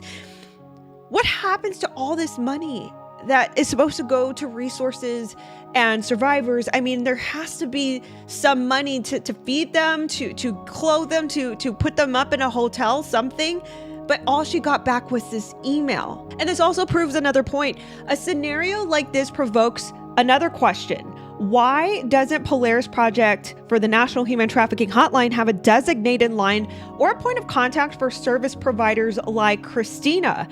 What happens to all this money that is supposed to go to resources and survivors? I mean, there has to be some money to feed them, to clothe them, to put them up in a hotel, something. But all she got back was this email. And this also proves another point. A scenario like this provokes another question. Why doesn't Polaris Project for the National Human Trafficking Hotline have a designated line or a point of contact for service providers like Christina?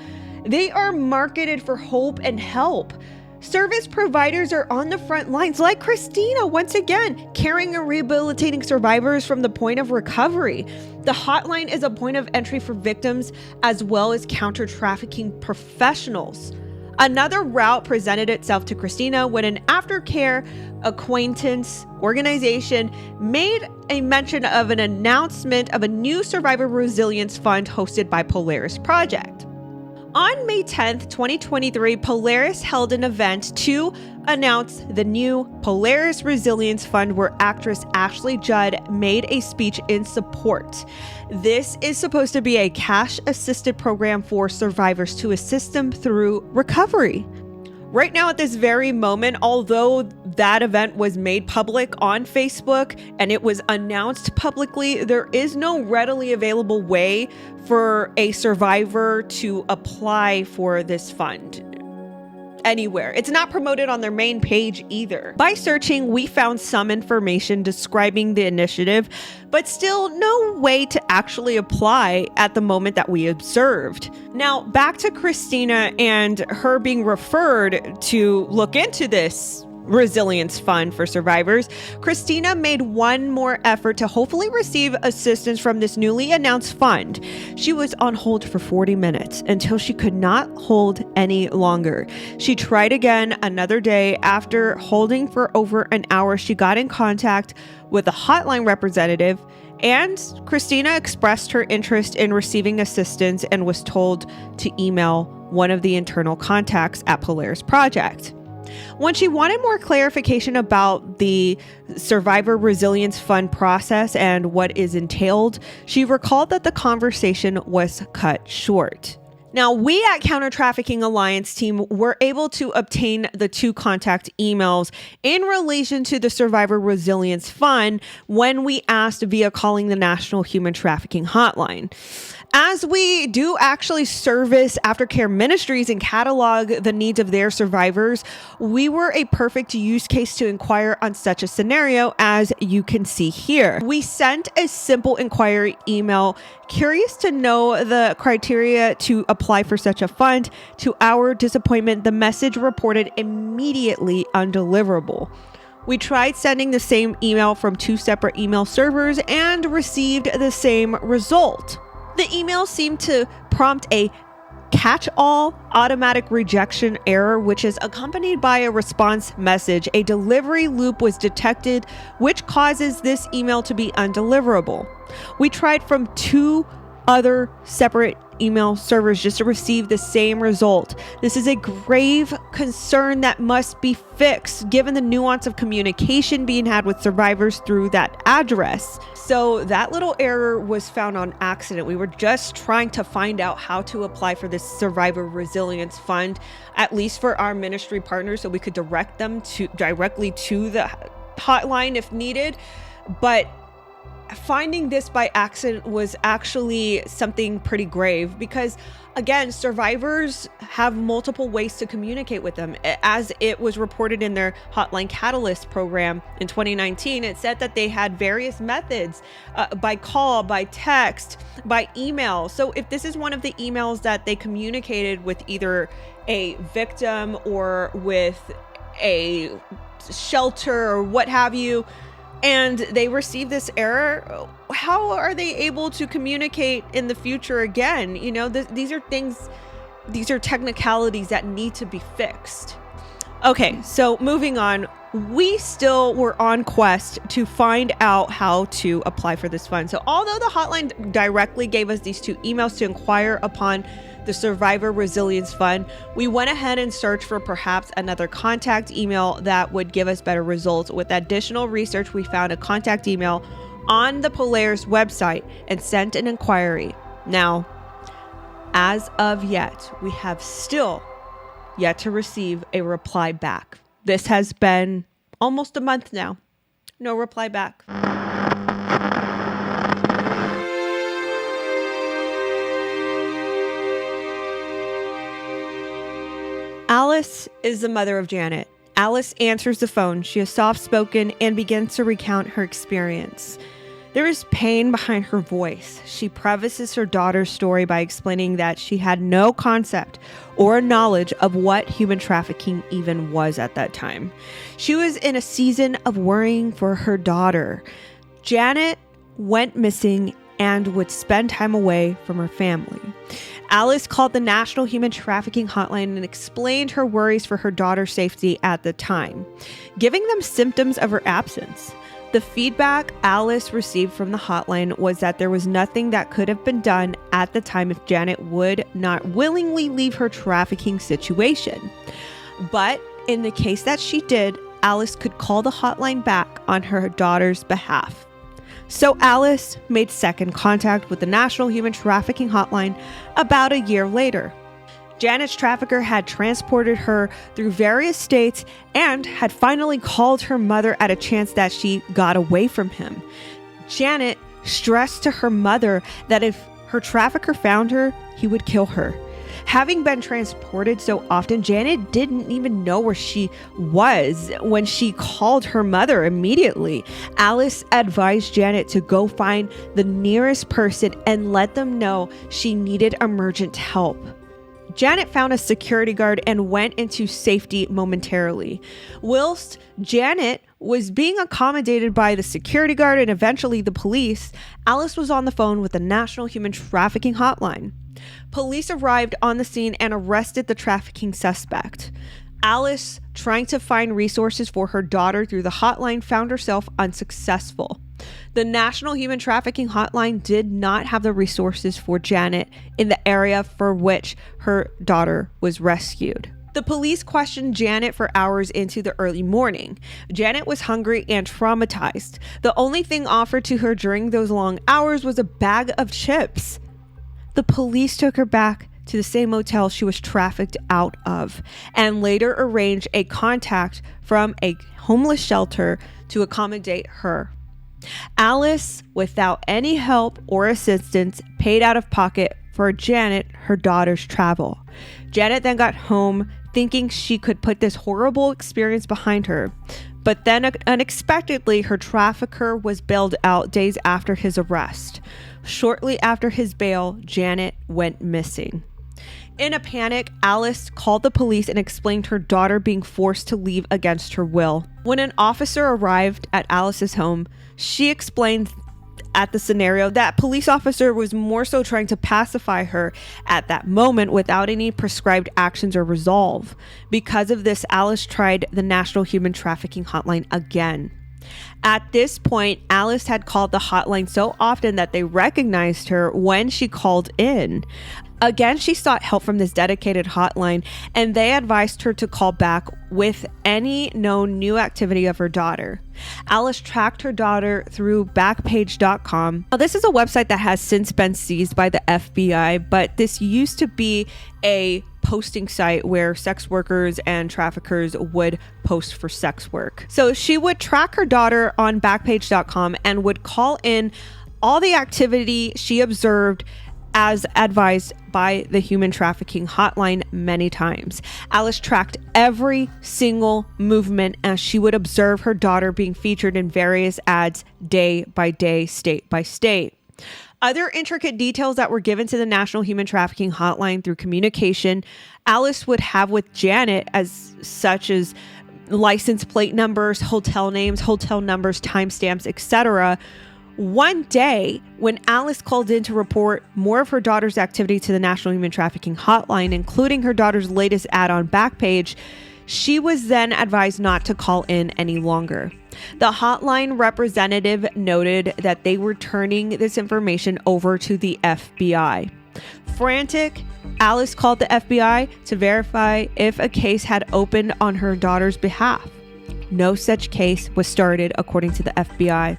They are marketed for hope and help. Service providers are on the front lines, like Christina, once again, caring and rehabilitating survivors from the point of recovery. The hotline is a point of entry for victims as well as counter-trafficking professionals. Another route presented itself to Christina when an aftercare acquaintance organization made a mention of an announcement of a new survivor resilience fund hosted by Polaris Project. On May 10th, 2023, Polaris held an event to announce the new Polaris Resilience Fund, where actress Ashley Judd made a speech in support. This is supposed to be a cash-assisted program for survivors to assist them through recovery. Right now, at this very moment, although that event was made public on Facebook and it was announced publicly, there is no readily available way for a survivor to apply for this fund anywhere. It's not promoted on their main page either. By searching, we found some information describing the initiative, but still no way to actually apply at the moment that we observed. Now, back to Christina and her being referred to look into this resilience fund for survivors. Christina made one more effort to hopefully receive assistance from this newly announced fund. She was on hold for 40 minutes until she could not hold any longer. She tried again another day. After holding for over an hour, she got in contact with a hotline representative, and Christina expressed her interest in receiving assistance and was told to email one of the internal contacts at Polaris Project. When she wanted more clarification about the Survivor Resilience Fund process and what is entailed, she recalled that the conversation was cut short. Now, we at Counter Trafficking Alliance team were able to obtain the 2 contact emails in relation to the Survivor Resilience Fund when we asked via calling the National Human Trafficking Hotline. As we do actually service aftercare ministries and catalog the needs of their survivors, we were a perfect use case to inquire on such a scenario, as you can see here. We sent a simple inquiry email, curious to know the criteria to apply for such a fund. To our disappointment, the message reported immediately undeliverable. We tried sending the same email from 2 separate email servers and received the same result. The email seemed to prompt a catch-all automatic rejection error, which is accompanied by a response message. A delivery loop was detected, which causes this email to be undeliverable. We tried from 2 other separate email servers just to receive the same result. This is a grave concern that must be fixed, given the nuance of communication being had with survivors through that address. So that little error was found on accident. We were just trying to find out how to apply for this Survivor Resilience Fund, at least for our ministry partners, so we could direct them directly to the hotline if needed. But finding this by accident was actually something pretty grave, because again, survivors have multiple ways to communicate with them. As it was reported in their Hotline Catalyst program in 2019, it said that they had various methods, by call, by text, by email. So if this is one of the emails that they communicated with either a victim or with a shelter or what have you, and they receive this error, how are they able to communicate in the future again? You know, these are things, these are technicalities that need to be fixed. Okay, so moving on, we still were on quest to find out how to apply for this fund. So although the hotline directly gave us these 2 emails to inquire upon the Survivor Resilience Fund, we went ahead and searched for perhaps another contact email that would give us better results. With additional research, we found a contact email on the Polaris website and sent an inquiry. Now, as of yet, we have still yet to receive a reply back. This has been almost a month now. No reply back. Alice is the mother of Janet. Alice answers the phone. She is soft-spoken and begins to recount her experience. There is pain behind her voice. She prefaces her daughter's story by explaining that she had no concept or knowledge of what human trafficking even was at that time. She was in a season of worrying for her daughter. Janet went missing and would spend time away from her family. Alice called the National Human Trafficking Hotline and explained her worries for her daughter's safety at the time, giving them symptoms of her absence. The feedback Alice received from the hotline was that there was nothing that could have been done at the time if Janet would not willingly leave her trafficking situation. But in the case that she did, Alice could call the hotline back on her daughter's behalf. So Alice made second contact with the National Human Trafficking Hotline about a year later. Janet's trafficker had transported her through various states and had finally called her mother at a chance that she got away from him. Janet stressed to her mother that if her trafficker found her, he would kill her. Having been transported so often, Janet didn't even know where she was when she called her mother immediately. Alice advised Janet to go find the nearest person and let them know she needed emergent help. Janet found a security guard and went into safety momentarily. Whilst Janet was being accommodated by the security guard and eventually the police, Alice was on the phone with the National Human Trafficking Hotline. Police arrived on the scene and arrested the trafficking suspect. Alice, trying to find resources for her daughter through the hotline, found herself unsuccessful. The National Human Trafficking Hotline did not have the resources for Janet in the area for which her daughter was rescued. The police questioned Janet for hours into the early morning. Janet was hungry and traumatized. The only thing offered to her during those long hours was a bag of chips. The police took her back to the same motel she was trafficked out of, and later arranged a contact from a homeless shelter to accommodate her. Alice, without any help or assistance, paid out of pocket for Janet her daughter's travel. Janet then got home thinking she could put this horrible experience behind her. But then unexpectedly, her trafficker was bailed out days after his arrest. Shortly after his bail, Janet went missing. In a panic, Alice called the police and explained her daughter being forced to leave against her will. When an officer arrived at Alice's home, she explained at the scenario that police officer was more so trying to pacify her at that moment without any prescribed actions or resolve. Because of this, Alice tried the National Human Trafficking Hotline again. At this point, Alice had called the hotline so often that they recognized her when she called in. Again, she sought help from this dedicated hotline, and they advised her to call back with any known new activity of her daughter. Alice tracked her daughter through Backpage.com. Now, this is a website that has since been seized by the FBI, but this used to be a posting site where sex workers and traffickers would post for sex work. So she would track her daughter on Backpage.com and would call in all the activity she observed as advised by the human trafficking hotline many times. Alice tracked every single movement as she would observe her daughter being featured in various ads day by day, state by state. Other intricate details that were given to the National Human Trafficking Hotline through communication Alice would have with Janet, as such as license plate numbers, hotel names, hotel numbers, timestamps, etc. One day, when Alice called in to report more of her daughter's activity to the National Human Trafficking Hotline, including her daughter's latest ad on Backpage, she was then advised not to call in any longer. The hotline representative noted that they were turning this information over to the FBI. Frantic, Alice called the FBI to verify if a case had opened on her daughter's behalf. No such case was started, according to the FBI.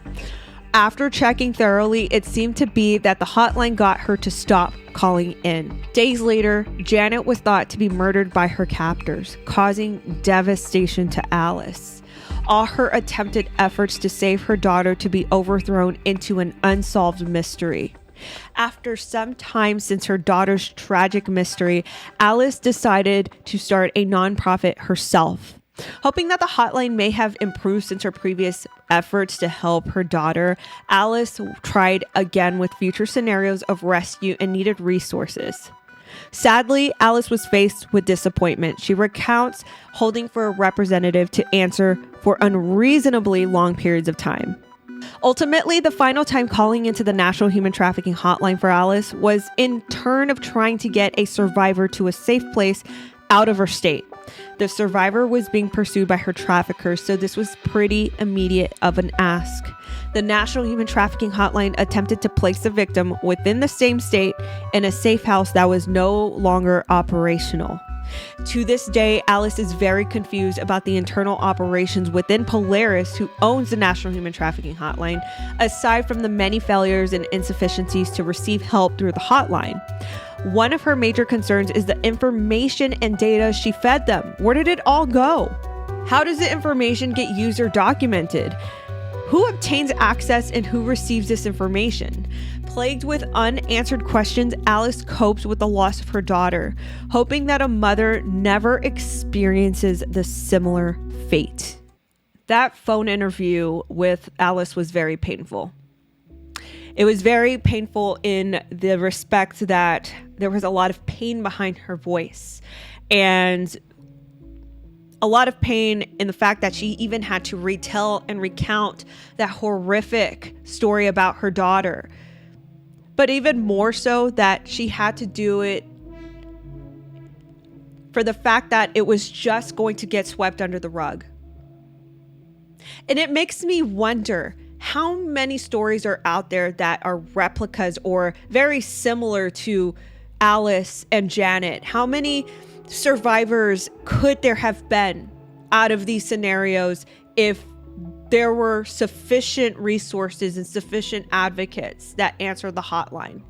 After checking thoroughly, it seemed to be that the hotline got her to stop calling in. Days later, Janet was thought to be murdered by her captors, causing devastation to Alice. All her attempted efforts to save her daughter to be overthrown into an unsolved mystery. After some time since her daughter's tragic mystery, Alice decided to start a nonprofit herself. Hoping that the hotline may have improved since her previous efforts to help her daughter, Alice tried again with future scenarios of rescue and needed resources. Sadly, Alice was faced with disappointment. She recounts holding for a representative to answer for unreasonably long periods of time. Ultimately, the final time calling into the National Human Trafficking Hotline for Alice was in turn of trying to get a survivor to a safe place out of her state. The survivor was being pursued by her traffickers, so this was pretty immediate of an ask. The National Human Trafficking Hotline attempted to place the victim within the same state in a safe house that was no longer operational. To this day, Alice is very confused about the internal operations within Polaris, who owns the National Human Trafficking Hotline, aside from the many failures and insufficiencies to receive help through the hotline. One of her major concerns is the information and data she fed them. Where did it all go? How does the information get used or documented? Who obtains access and who receives this information? Plagued with unanswered questions, Alice copes with the loss of her daughter, hoping that a mother never experiences the similar fate. That phone interview with Alice was very painful. It was very painful in the respect that there was a lot of pain behind her voice, and a lot of pain in the fact that she even had to retell and recount that horrific story about her daughter. But even more so that she had to do it for the fact that it was just going to get swept under the rug. And it makes me wonder how many stories are out there that are replicas or very similar to Alice and Janet. How many survivors could there have been out of these scenarios if there were sufficient resources and sufficient advocates that answered the hotline?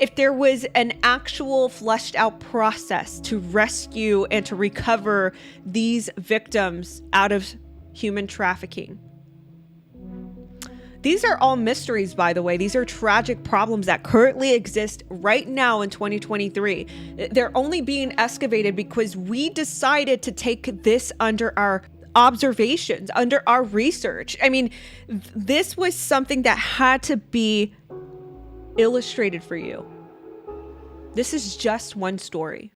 if there was an actual fleshed out process to rescue and to recover these victims out of human trafficking. These are all mysteries, by the way. These are tragic problems that currently exist right now in 2023. They're only being excavated because we decided to take this under our observations, under our research. I mean, this was something that had to be illustrated for you. This is just one story.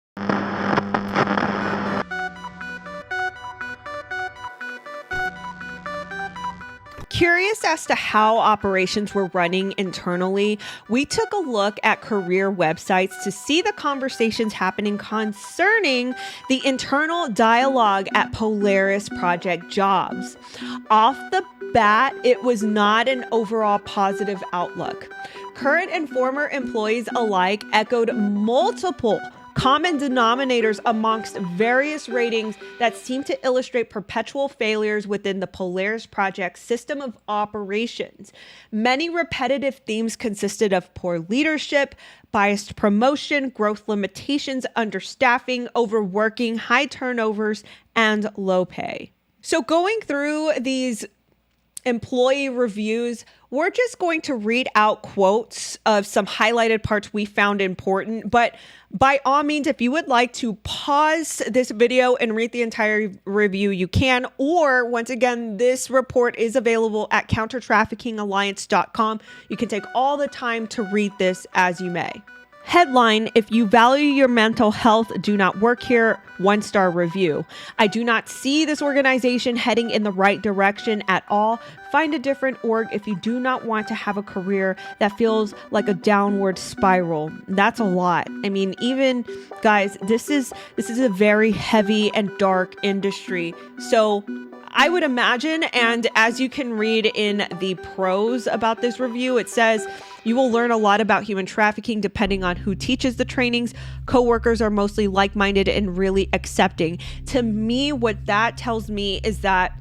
Curious as to how operations were running internally, we took a look at career websites to see the conversations happening concerning the internal dialogue at Polaris Project jobs. Off the bat, it was not an overall positive outlook. Current and former employees alike echoed multiple common denominators amongst various ratings that seem to illustrate perpetual failures within the Polaris Project system of operations. Many repetitive themes consisted of poor leadership, biased promotion, growth limitations, understaffing, overworking, high turnovers, and low pay. So going through these employee reviews, we're just going to read out quotes of some highlighted parts we found important. But by all means, if you would like to pause this video and read the entire review, you can. Or once again, this report is available at countertraffickingalliance.com. You can take all the time to read this as you may. Headline: if you value your mental health, do not work here. 1-star review. I do not see this organization heading in the right direction at all. Find a different org if you do not want to have a career that feels like a downward spiral. That's a lot. I mean, even guys, this is a very heavy and dark industry. So I would imagine, and as you can read in the prose about this review, it says, you will learn a lot about human trafficking depending on who teaches the trainings. Coworkers are mostly like-minded and really accepting. To me, what that tells me is that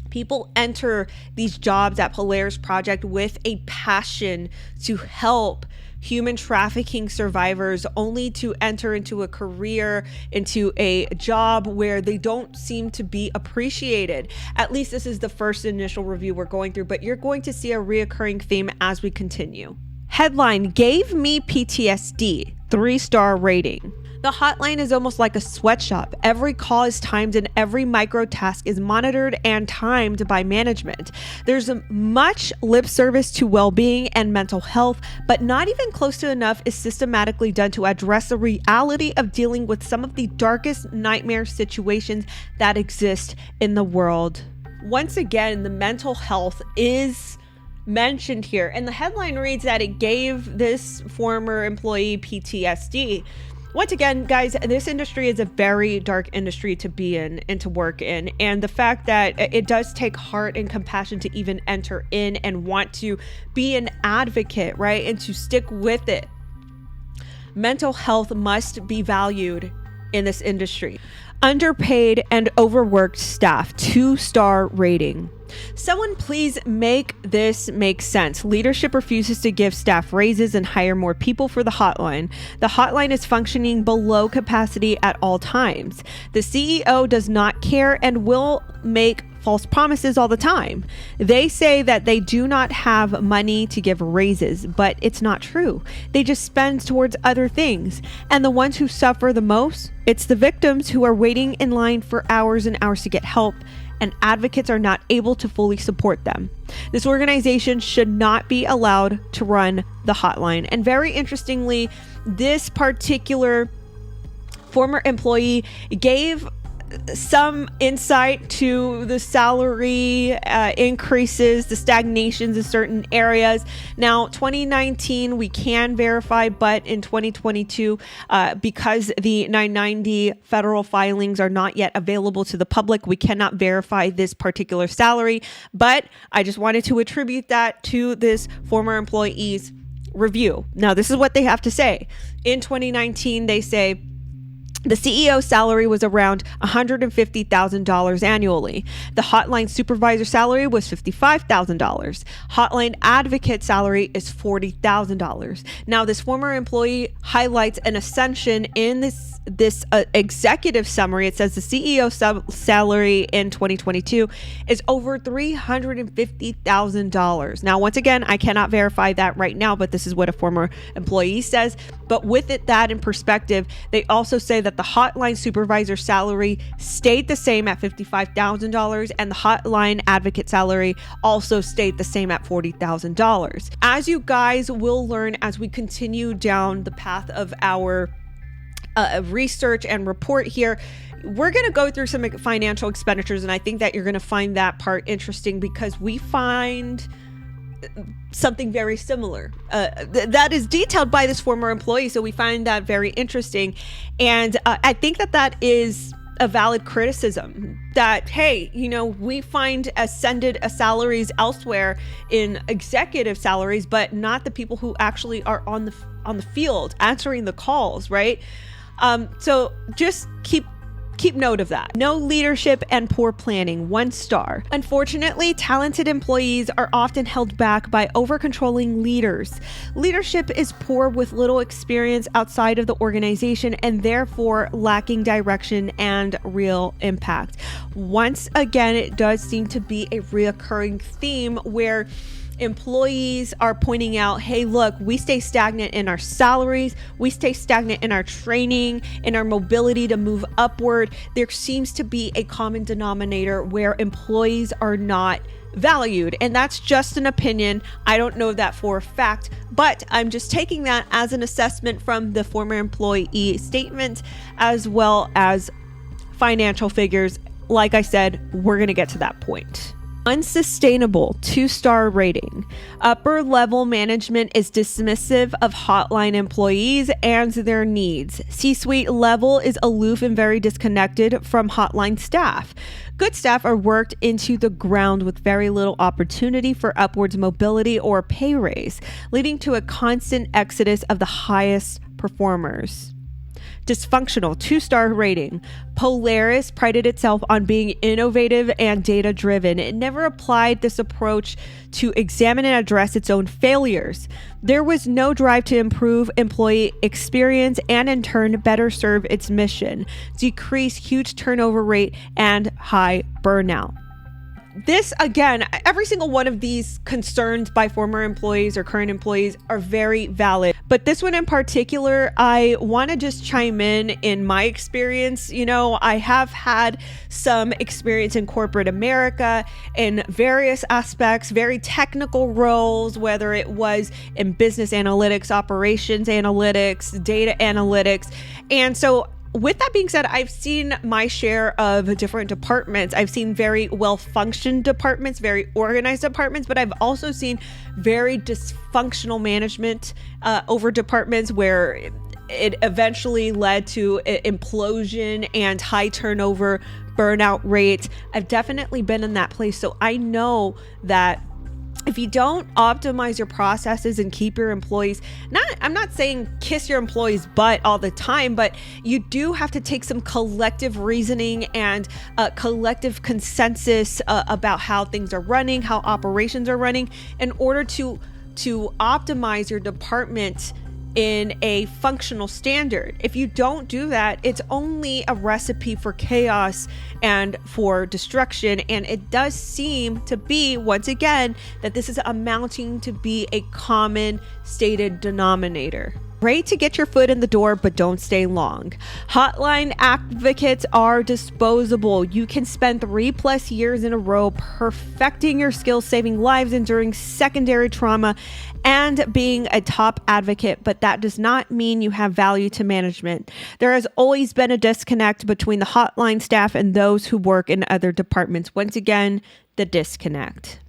people enter these jobs at Polaris Project with a passion to help human trafficking survivors, only to enter into a career, into a job where they don't seem to be appreciated. At least this is the first initial review we're going through, but you're going to see a reoccurring theme as we continue. Headline: gave me PTSD, 3-star rating. The hotline is almost like a sweatshop. Every call is timed and every micro task is monitored and timed by management. There's much lip service to well-being and mental health, but not even close to enough is systematically done to address the reality of dealing with some of the darkest nightmare situations that exist in the world. Once again, the mental health is mentioned here, and the headline reads that it gave this former employee PTSD. Once again, guys, this industry is a very dark industry to be in and to work in. And the fact that it does take heart and compassion to even enter in and want to be an advocate, right? And to stick with it. Mental health must be valued in this industry. Underpaid and overworked staff, 2-star rating. Someone please make this make sense. Leadership refuses to give staff raises and hire more people for the hotline. The hotline is functioning below capacity at all times. The CEO does not care and will make false promises all the time. They say that they do not have money to give raises, but it's not true. They just spend towards other things. And the ones who suffer the most, it's the victims who are waiting in line for hours and hours to get help, and advocates are not able to fully support them. This organization should not be allowed to run the hotline. And very interestingly, this particular former employee gave some insight to the salary increases, the stagnations in certain areas. Now, 2019, we can verify, but in 2022, because the 990 federal filings are not yet available to the public, we cannot verify this particular salary. But I just wanted to attribute that to this former employee's review. Now, this is what they have to say. In 2019, they say, The CEO's salary was around $150,000 annually. The hotline supervisor salary was $55,000. Hotline advocate salary is $40,000. Now, this former employee highlights an ascension in this executive summary. It says the CEO salary in 2022 is over $350,000. Now, once again, I cannot verify that right now, but this is what a former employee says. But with that in perspective, they also say that the hotline supervisor salary stayed the same at $55,000, and the hotline advocate salary also stayed the same at $40,000. As you guys will learn as we continue down the path of our research and report here, we're going to go through some financial expenditures, and I think that you're going to find that part interesting because we find something very similar that is detailed by this former employee. So we find that very interesting. And I think that is a valid criticism that, hey, we find ascended salaries elsewhere in executive salaries, but not the people who actually are on the field answering the calls, right? So just keep note of that. No leadership and poor planning, 1 star. Unfortunately, talented employees are often held back by over-controlling leaders. Leadership is poor with little experience outside of the organization and therefore lacking direction and real impact. Once again, it does seem to be a reoccurring theme where employees are pointing out, hey, look, we stay stagnant in our salaries, we stay stagnant in our training, in our mobility to move upward. There seems to be a common denominator where employees are not valued. And that's just an opinion. I don't know that for a fact, but I'm just taking that as an assessment from the former employee statement, as well as financial figures. Like I said, we're going to get to that point. Unsustainable, 2-star rating. Upper level management is dismissive of hotline employees and their needs. C-suite level is aloof and very disconnected from hotline staff. Good staff are worked into the ground with very little opportunity for upwards mobility or pay raise, leading to a constant exodus of the highest performers. Dysfunctional, 2-star rating. Polaris prided itself on being innovative and data-driven. It never applied this approach to examine and address its own failures. There was no drive to improve employee experience and in turn better serve its mission, decrease huge turnover rate and high burnout. This, again, every single one of these concerns by former employees or current employees are very valid. But this one in particular, I want to just chime in my experience. I have had some experience in corporate America in various aspects, very technical roles, whether it was in business analytics, operations analytics, data analytics. And so with that being said, I've seen my share of different departments. I've seen very well-functioned departments, very organized departments, but I've also seen very dysfunctional management over departments where it eventually led to implosion and high turnover, burnout rates. I've definitely been in that place. So I know that if you don't optimize your processes and keep your employees, I'm not saying kiss your employees' butt all the time, but you do have to take some collective reasoning and collective consensus about how things are running, how operations are running, in order to optimize your department in a functional standard. If you don't do that, it's only a recipe for chaos and for destruction. And it does seem to be, once again, that this is amounting to be a common stated denominator. Great to get your foot in the door, but don't stay long. Hotline advocates are disposable. You can spend 3+ years in a row perfecting your skills, saving lives, enduring secondary trauma, and being a top advocate, but that does not mean you have value to management. There has always been a disconnect between the hotline staff and those who work in other departments. Once again, the disconnect.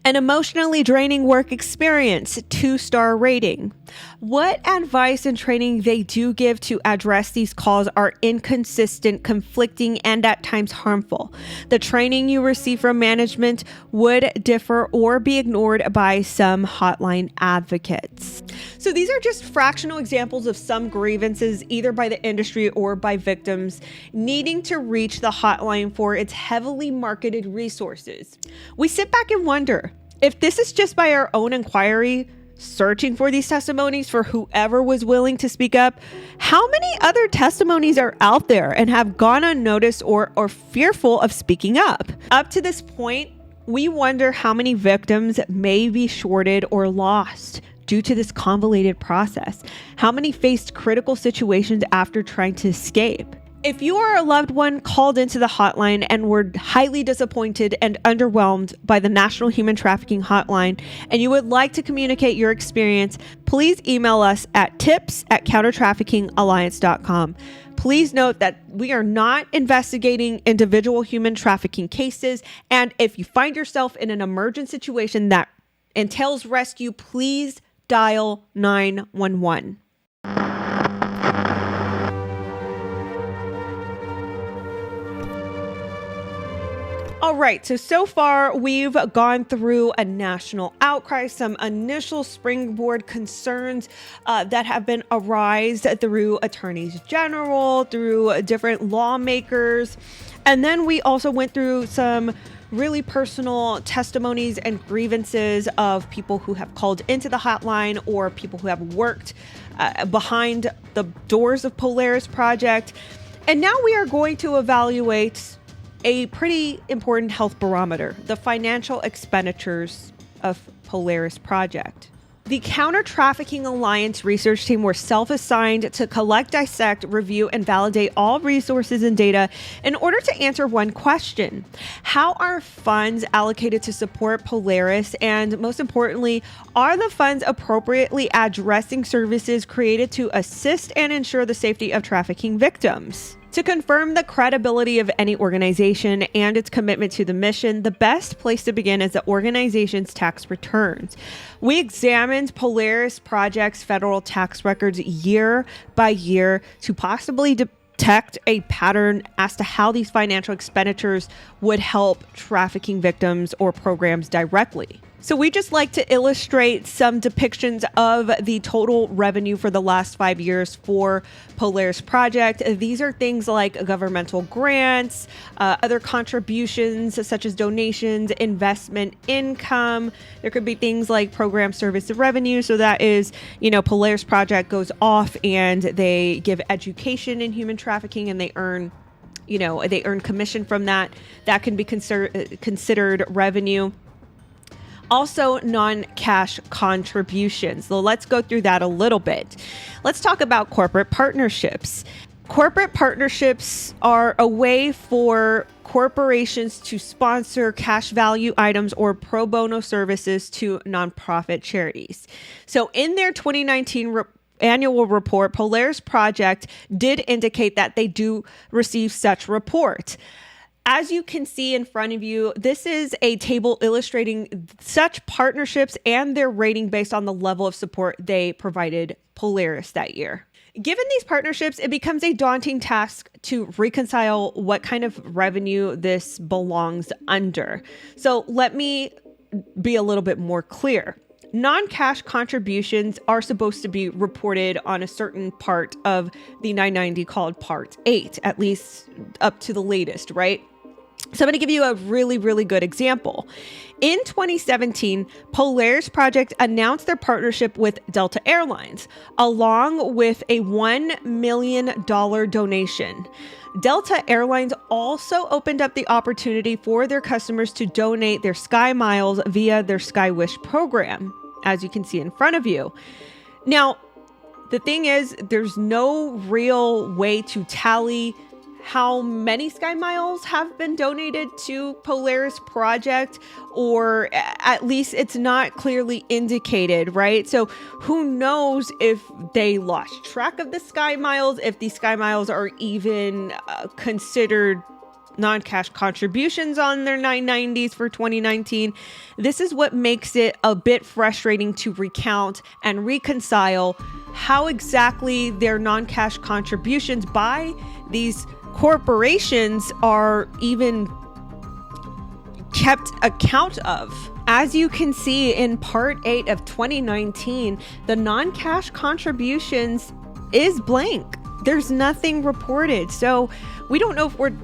An emotionally draining work experience, 2-star rating. What advice and training they do give to address these calls are inconsistent, conflicting, and at times harmful. The training you receive from management would differ or be ignored by some hotline advocates. So these are just fractional examples of some grievances, either by the industry or by victims, needing to reach the hotline for its heavily marketed resources. We sit back and wonder, if this is just by our own inquiry, searching for these testimonies for whoever was willing to speak up, how many other testimonies are out there and have gone unnoticed or fearful of speaking up? Up to this point, we wonder how many victims may be shorted or lost due to this convoluted process. How many faced critical situations after trying to escape? If you are a loved one called into the hotline and were highly disappointed and underwhelmed by the National Human Trafficking Hotline, and you would like to communicate your experience, please email us at tips@countertraffickingalliance.com. Please note that we are not investigating individual human trafficking cases, and if you find yourself in an emergent situation that entails rescue, please dial 911. All right, so far we've gone through a national outcry, some initial springboard concerns that have been arised through attorneys general, through different lawmakers, and then we also went through some really personal testimonies and grievances of people who have called into the hotline or people who have worked behind the doors of Polaris Project. And now we are going to evaluate a pretty important health barometer, the financial expenditures of Polaris Project. The Counter Trafficking Alliance research team were self-assigned to collect, dissect, review, and validate all resources and data in order to answer one question: how are funds allocated to support Polaris? And most importantly, are the funds appropriately addressing services created to assist and ensure the safety of trafficking victims? To confirm the credibility of any organization and its commitment to the mission, the best place to begin is the organization's tax returns. We examined Polaris Project's federal tax records year by year to possibly detect a pattern as to how these financial expenditures would help trafficking victims or programs directly. So we just like to illustrate some depictions of the total revenue for the last 5 years for Polaris Project. These are things like governmental grants, other contributions such as donations, investment income. There could be things like program service revenue. So that is, Polaris Project goes off and they give education in human trafficking and they earn commission from that. That can be considered revenue. Also, non-cash contributions. So let's go through that a little bit. Let's talk about corporate partnerships. Corporate partnerships are a way for corporations to sponsor cash value items or pro bono services to nonprofit charities. So in their 2019 annual report, Polaris Project did indicate that they do receive such report. As you can see in front of you, this is a table illustrating such partnerships and their rating based on the level of support they provided Polaris that year. Given these partnerships, it becomes a daunting task to reconcile what kind of revenue this belongs under. So let me be a little bit more clear. Non-cash contributions are supposed to be reported on a certain part of the 990 called Part 8, at least up to the latest, right? So I'm going to give you a really, really good example. In 2017, Polaris Project announced their partnership with Delta Airlines, along with a $1 million donation. Delta Airlines also opened up the opportunity for their customers to donate their Sky Miles via their SkyWish program, as you can see in front of you. Now, the thing is, there's no real way to tally how many Sky Miles have been donated to Polaris Project, or at least it's not clearly indicated, right? So who knows if they lost track of the Sky Miles, if the Sky Miles are even considered non-cash contributions on their 990s for 2019. This is what makes it a bit frustrating to recount and reconcile how exactly their non-cash contributions by these corporations are even kept account of. As you can see in Part 8 of 2019, the non-cash contributions is blank. There's nothing reported. So we don't know if we're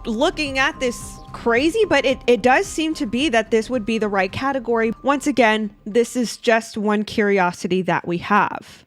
looking at this crazy, but it does seem to be that this would be the right category. Once again, this is just one curiosity that we have.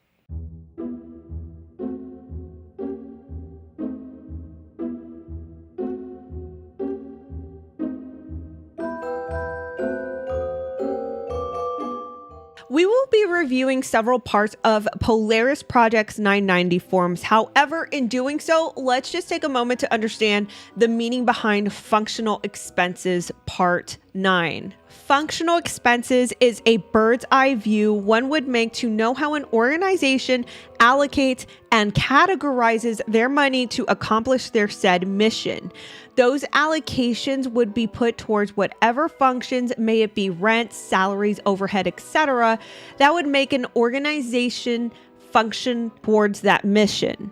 We will be reviewing several parts of Polaris Project's 990 forms. However, in doing so, let's just take a moment to understand the meaning behind functional expenses Part 9. Functional expenses is a bird's eye view one would make to know how an organization allocates and categorizes their money to accomplish their said mission. Those allocations would be put towards whatever functions, may it be rent, salaries, overhead, etc., that would make an organization function towards that mission.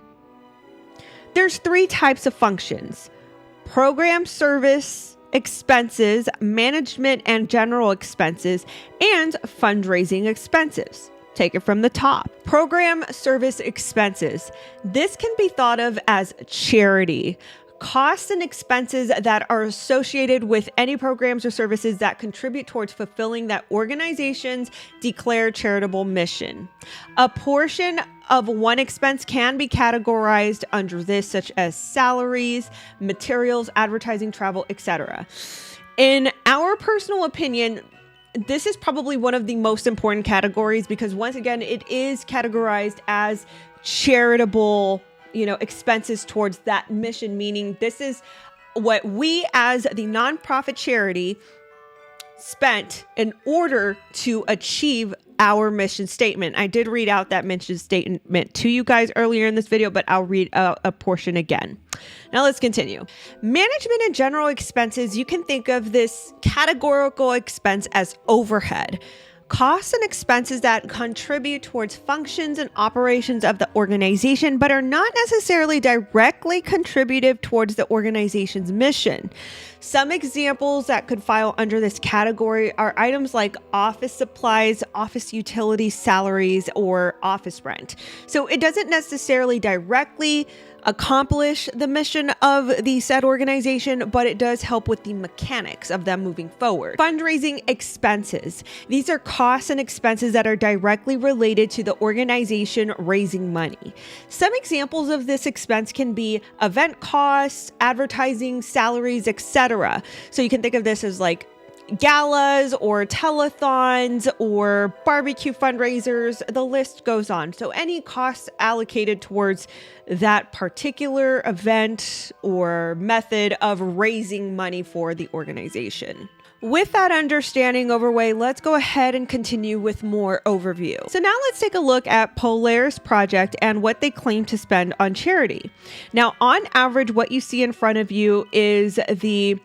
There's 3 types of functions: program service expenses, management and general expenses, and fundraising expenses. Take it from the top. Program service expenses. This can be thought of as charity. Costs and expenses that are associated with any programs or services that contribute towards fulfilling that organization's declared charitable mission. A portion of one expense can be categorized under this, such as salaries, materials, advertising, travel, etc. In our personal opinion, this is probably one of the most important categories because, once again, it is categorized as charitable expenses towards that mission, meaning this is what we as the nonprofit charity spent in order to achieve our mission statement. I did read out that mission statement to you guys earlier in this video, but I'll read a portion again. Now let's continue. Management and general expenses, you can think of this categorical expense as overhead. Costs and expenses that contribute towards functions and operations of the organization, but are not necessarily directly contributive towards the organization's mission. Some examples that could file under this category are items like office supplies, office utilities, salaries, or office rent. So it doesn't necessarily directly accomplish the mission of the said organization, but it does help with the mechanics of them moving forward. Fundraising expenses. These are costs and expenses that are directly related to the organization raising money. Some examples of this expense can be event costs, advertising, salaries, etc. So you can think of this as like galas or telethons or barbecue fundraisers, the list goes on. So any costs allocated towards that particular event or method of raising money for the organization. With that understanding overway, let's go ahead and continue with more overview. So now let's take a look at Polaris Project and what they claim to spend on charity. Now, on average, what you see in front of you is the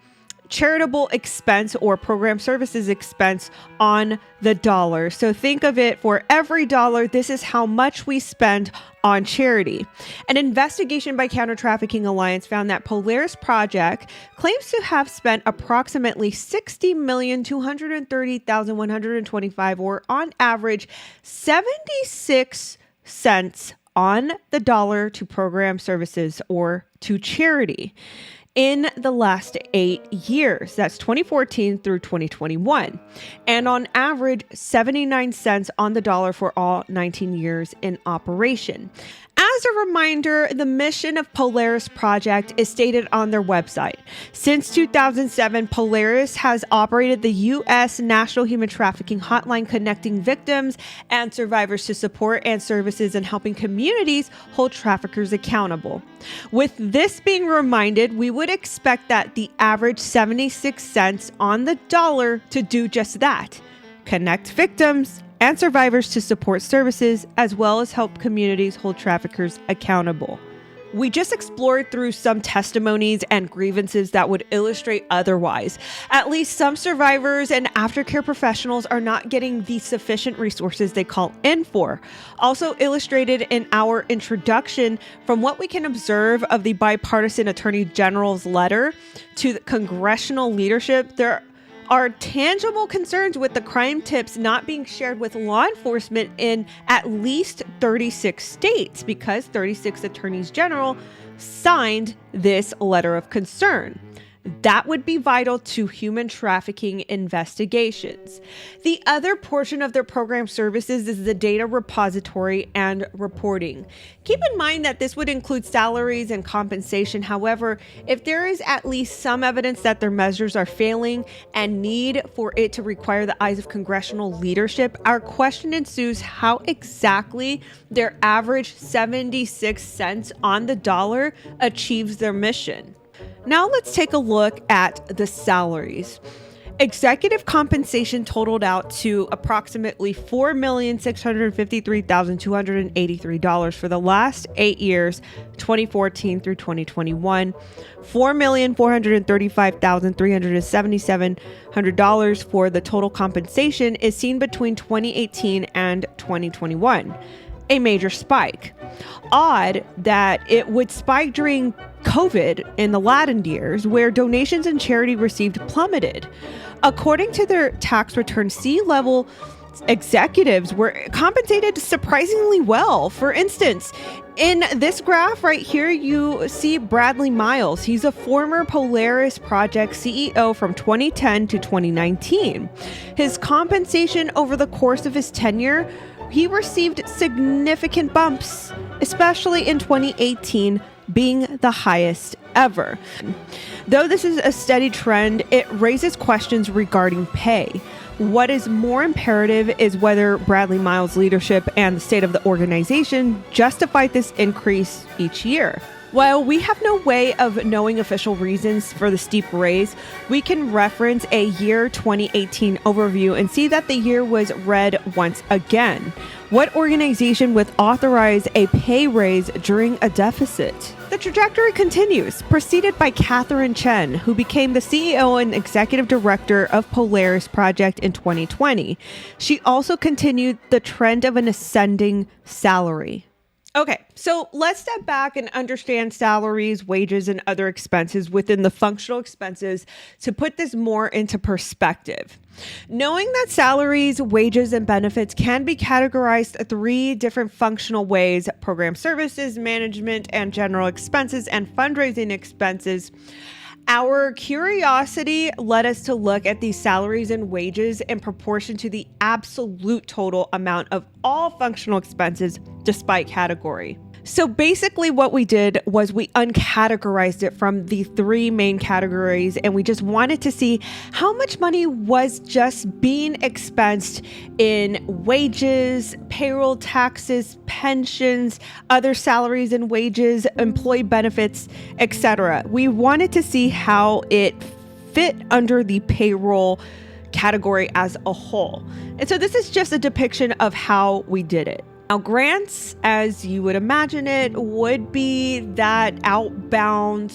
charitable expense or program services expense on the dollar. So think of it, for every dollar, this is how much we spend on charity. An investigation by Counter Trafficking Alliance found that Polaris Project claims to have spent approximately $60,230,125, or on average 76 cents on the dollar to program services or to charity in the last 8 years. That's 2014 through 2021. And on average, 79 cents on the dollar for all 19 years in operation. As a reminder, the mission of Polaris Project is stated on their website. Since 2007, Polaris has operated the U.S. National Human Trafficking Hotline, connecting victims and survivors to support and services and helping communities hold traffickers accountable. With this being reminded, we would expect that the average 76 cents on the dollar to do just that: connect victims and survivors to support services, as well as help communities hold traffickers accountable. We just explored through some testimonies and grievances that would illustrate otherwise. At least some survivors and aftercare professionals are not getting the sufficient resources they call in for. Also illustrated in our introduction, from what we can observe of the bipartisan Attorney General's letter to the congressional leadership, there are tangible concerns with the crime tips not being shared with law enforcement in at least 36 states because 36 attorneys general signed this letter of concern. That would be vital to human trafficking investigations. The other portion of their program services is the data repository and reporting. Keep in mind that this would include salaries and compensation. However, if there is at least some evidence that their measures are failing and need for it to require the eyes of congressional leadership, our question ensues how exactly their average 76 cents on the dollar achieves their mission. Now let's take a look at the salaries. Executive compensation totaled out to approximately $4,653,283 for the last 8 years, 2014 through 2021. $4,435,377 for the total compensation is seen between 2018 and 2021. A major spike. Odd that it would spike during COVID in the Latin years, where donations and charity received plummeted. According to their tax return, C-level executives were compensated surprisingly well. For instance, in this graph right here, you see Bradley Miles. He's a former Polaris Project CEO from 2010 to 2019. His compensation over the course of his tenure, he received significant bumps, especially in 2018, being the highest ever. Though this is a steady trend, it raises questions regarding pay. What is more imperative is whether Bradley Miles' leadership and the state of the organization justified this increase each year. While we have no way of knowing official reasons for the steep raise, we can reference a year 2018 overview and see that the year was read once again. What organization would authorize a pay raise during a deficit? The trajectory continues, preceded by Catherine Chen, who became the CEO and executive director of Polaris Project in 2020. She also continued the trend of an ascending salary. Okay, so let's step back and understand salaries, wages, and other expenses within the functional expenses to put this more into perspective. Knowing that salaries, wages, and benefits can be categorized 3 different functional ways: program services, management, and general expenses, and fundraising expenses. Our curiosity led us to look at these salaries and wages in proportion to the absolute total amount of all functional expenses despite category. So basically what we did was we uncategorized it from the 3 main categories, and we just wanted to see how much money was just being expensed in wages, payroll taxes, pensions, other salaries and wages, employee benefits, etc. We wanted to see how it fit under the payroll category as a whole. And so this is just a depiction of how we did it. Now, grants, as you would imagine it, would be that outbound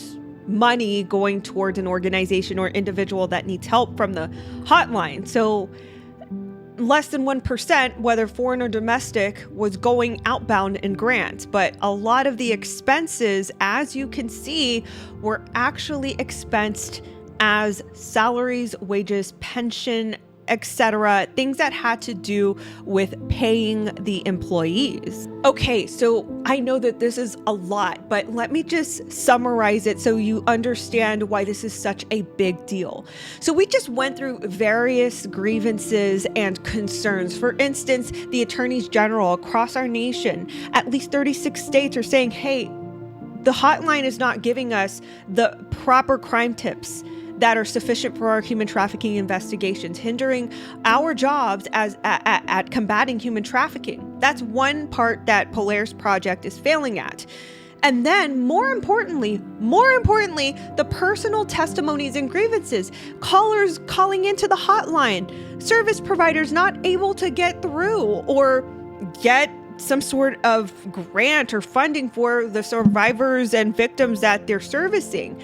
money going towards an organization or individual that needs help from the hotline. So less than 1%, whether foreign or domestic, was going outbound in grants. But a lot of the expenses, as you can see, were actually expensed as salaries, wages, pension, etc., things that had to do with paying the employees. Okay, so I know that this is a lot, but let me just summarize it so you understand why this is such a big deal. So we just went through various grievances and concerns. For instance, the attorneys general across our nation, at least 36 states, are saying, hey, the hotline is not giving us the proper crime tips that are sufficient for our human trafficking investigations, hindering our jobs at combating human trafficking. That's one part that Polaris Project is failing at. And then more importantly, the personal testimonies and grievances, callers calling into the hotline, service providers not able to get through or get some sort of grant or funding for the survivors and victims that they're servicing.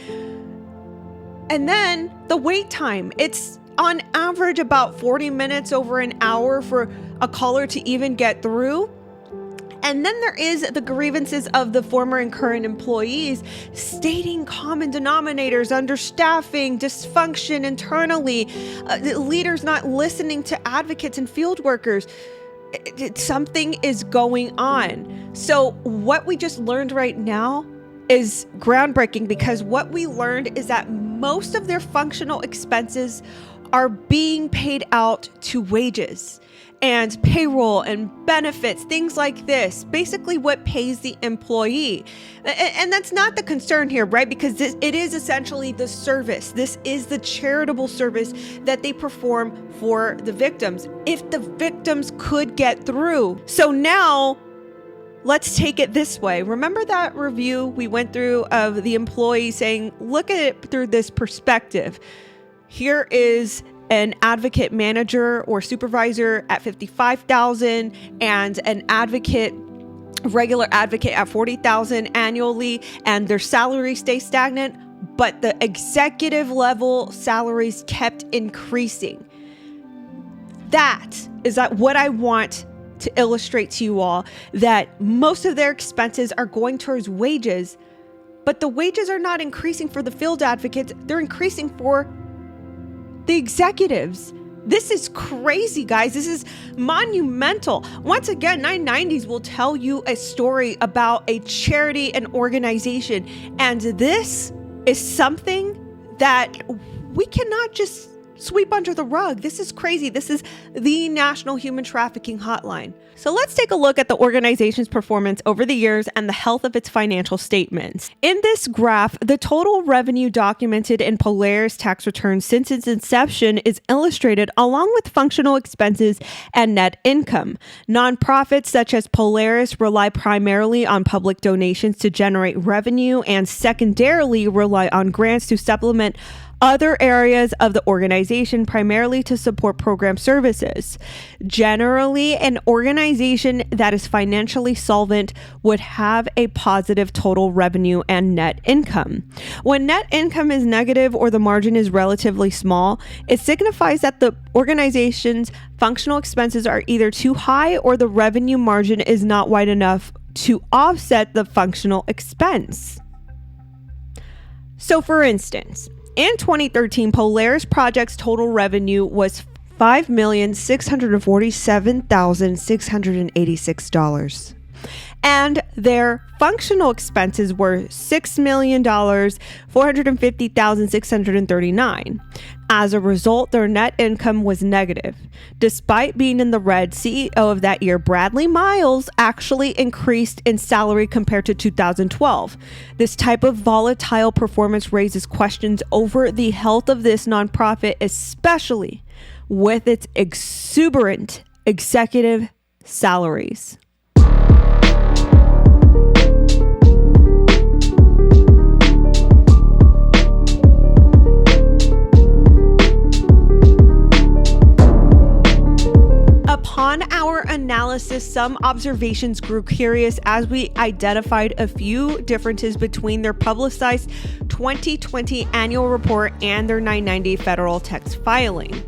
And then the wait time, it's on average about 40 minutes over an hour for a caller to even get through. And then there is the grievances of the former and current employees stating common denominators, understaffing, dysfunction internally, leaders not listening to advocates and field workers. Something is going on. So what we just learned right now is groundbreaking, because what we learned is that most of their functional expenses are being paid out to wages and payroll and benefits, things like this, basically what pays the employee. And that's not the concern here, right? Because it is essentially the service. This is the charitable service that they perform for the victims, if the victims could get through. So now, let's take it this way. Remember that review we went through of the employee saying, look at it through this perspective. Here is an advocate manager or supervisor at $55,000 and an advocate, regular advocate at $40,000 annually, and their salaries stay stagnant, but the executive level salaries kept increasing. That is what I want to illustrate to you all, that most of their expenses are going towards wages, but the wages are not increasing for the field advocates, they're increasing for the executives. This is crazy, guys. This is monumental. Once again, 990s will tell you a story about a charity and organization, and this is something that we cannot just sweep under the rug. This is crazy. This is the National Human Trafficking Hotline. So let's take a look at the organization's performance over the years and the health of its financial statements. In this graph, the total revenue documented in Polaris tax returns since its inception is illustrated, along with functional expenses and net income. Nonprofits such as Polaris rely primarily on public donations to generate revenue and secondarily rely on grants to supplement other areas of the organization, primarily to support program services. Generally, an organization that is financially solvent would have a positive total revenue and net income. When net income is negative or the margin is relatively small, it signifies that the organization's functional expenses are either too high or the revenue margin is not wide enough to offset the functional expense. So, for instance, in 2013, Polaris Project's total revenue was $5,647,686. And their functional expenses were $6,450,639. As a result, their net income was negative. Despite being in the red, CEO of that year, Bradley Miles, actually increased in salary compared to 2012. This type of volatile performance raises questions over the health of this nonprofit, especially with its exuberant executive salaries. Upon our analysis, some observations grew curious as we identified a few differences between their publicized 2020 annual report and their 990 federal tax filing.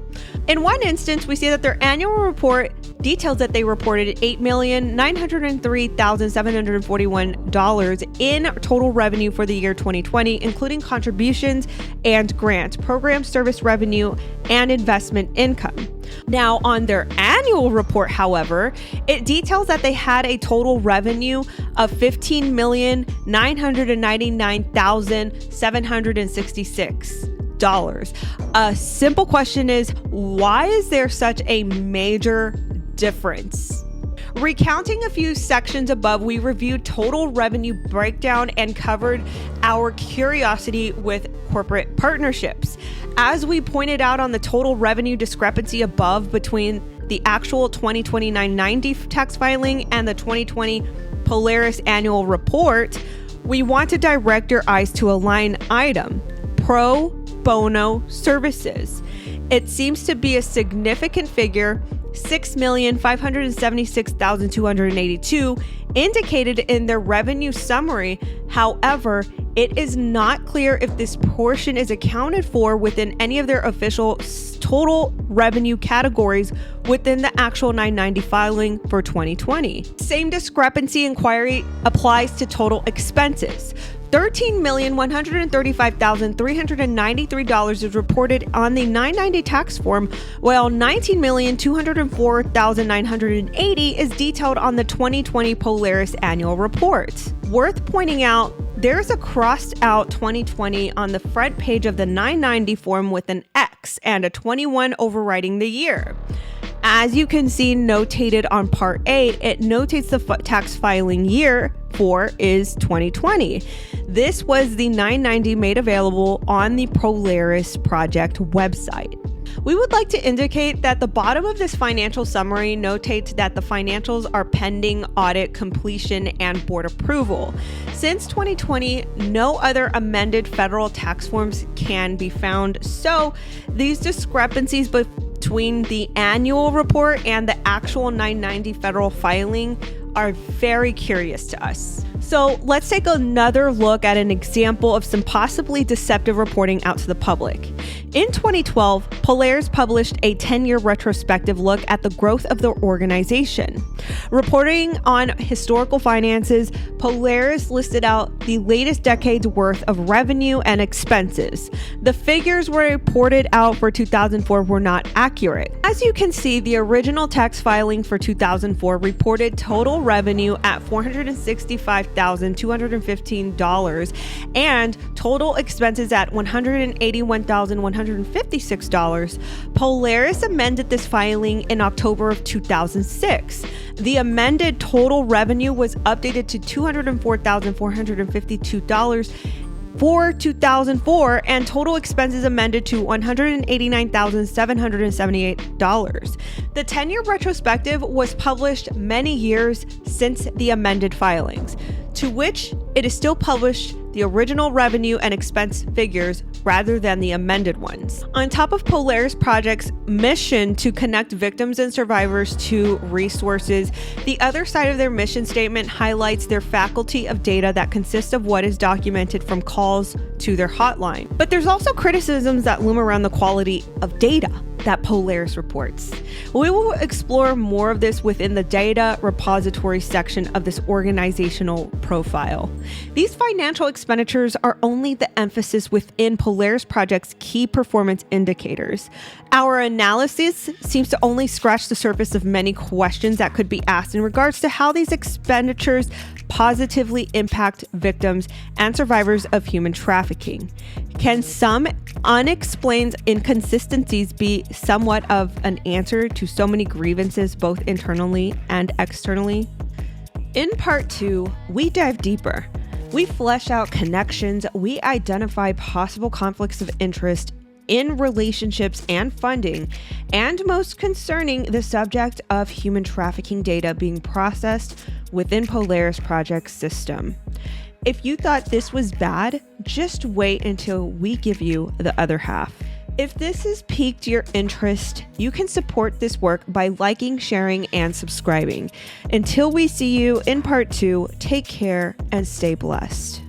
In one instance, we see that their annual report details that they reported $8,903,741 in total revenue for the year 2020, including contributions and grants, program service revenue, and investment income. Now, on their annual report, however, it details that they had a total revenue of $15,999,766. A simple question is, why is there such a major difference? Recounting a few sections above, we reviewed total revenue breakdown and covered our curiosity with corporate partnerships. As we pointed out on the total revenue discrepancy above between the actual 2020 990 tax filing and the 2020 Polaris annual report, we want to direct your eyes to a line item: pro bono services. It seems to be a significant figure $6,576,282 indicated in their revenue summary. However, it is not clear if this portion is accounted for within any of their official total revenue categories within the actual 990 filing for 2020. Same discrepancy inquiry applies to total expenses. $13,135,393 is reported on the 990 tax form, while $19,204,980 is detailed on the 2020 Polaris annual report. Worth pointing out, there's a crossed out 2020 on the front page of the 990 form with an X and a 21 overriding the year. As you can see notated on Part A, it notates the tax filing year for is 2020. This was the 990 made available on the Polaris Project website. We would like to indicate that the bottom of this financial summary notates that the financials are pending audit completion and board approval. Since 2020, no other amended federal tax forms can be found, so these discrepancies between the annual report and the actual 990 federal filing are very curious to us. So let's take another look at an example of some possibly deceptive reporting out to the public. In 2012, Polaris published a 10-year retrospective look at the growth of the organization. Reporting on historical finances, Polaris listed out the latest decade's worth of revenue and expenses. The figures were reported out for 2004 were not accurate. As you can see, the original tax filing for 2004 reported total revenue at $465,215 and total expenses at $181,156. Polaris amended this filing in October of 2006. The amended total revenue was updated to $204,452 for 2004, and total expenses amended to $189,778. The 10-year retrospective was published many years since the amended filings, to which it is still published the original revenue and expense figures rather than the amended ones. On top of Polaris Project's mission to connect victims and survivors to resources, the other side of their mission statement highlights their faculty of data that consists of what is documented from calls to their hotline. But there's also criticisms that loom around the quality of data that Polaris reports. We will explore more of this within the data repository section of this organizational profile. These financial expenditures are only the emphasis within Polaris Project's key performance indicators. Our analysis seems to only scratch the surface of many questions that could be asked in regards to how these expenditures positively impact victims and survivors of human trafficking. Can some unexplained inconsistencies be somewhat of an answer to so many grievances, both internally and externally? In Part 2, we dive deeper. We flesh out connections, we identify possible conflicts of interest in relationships and funding, and most concerning, the subject of human trafficking data being processed within Polaris Project's system. If you thought this was bad, just wait until we give you the other half. If this has piqued your interest, you can support this work by liking, sharing, and subscribing. Until we see you in Part 2, take care and stay blessed.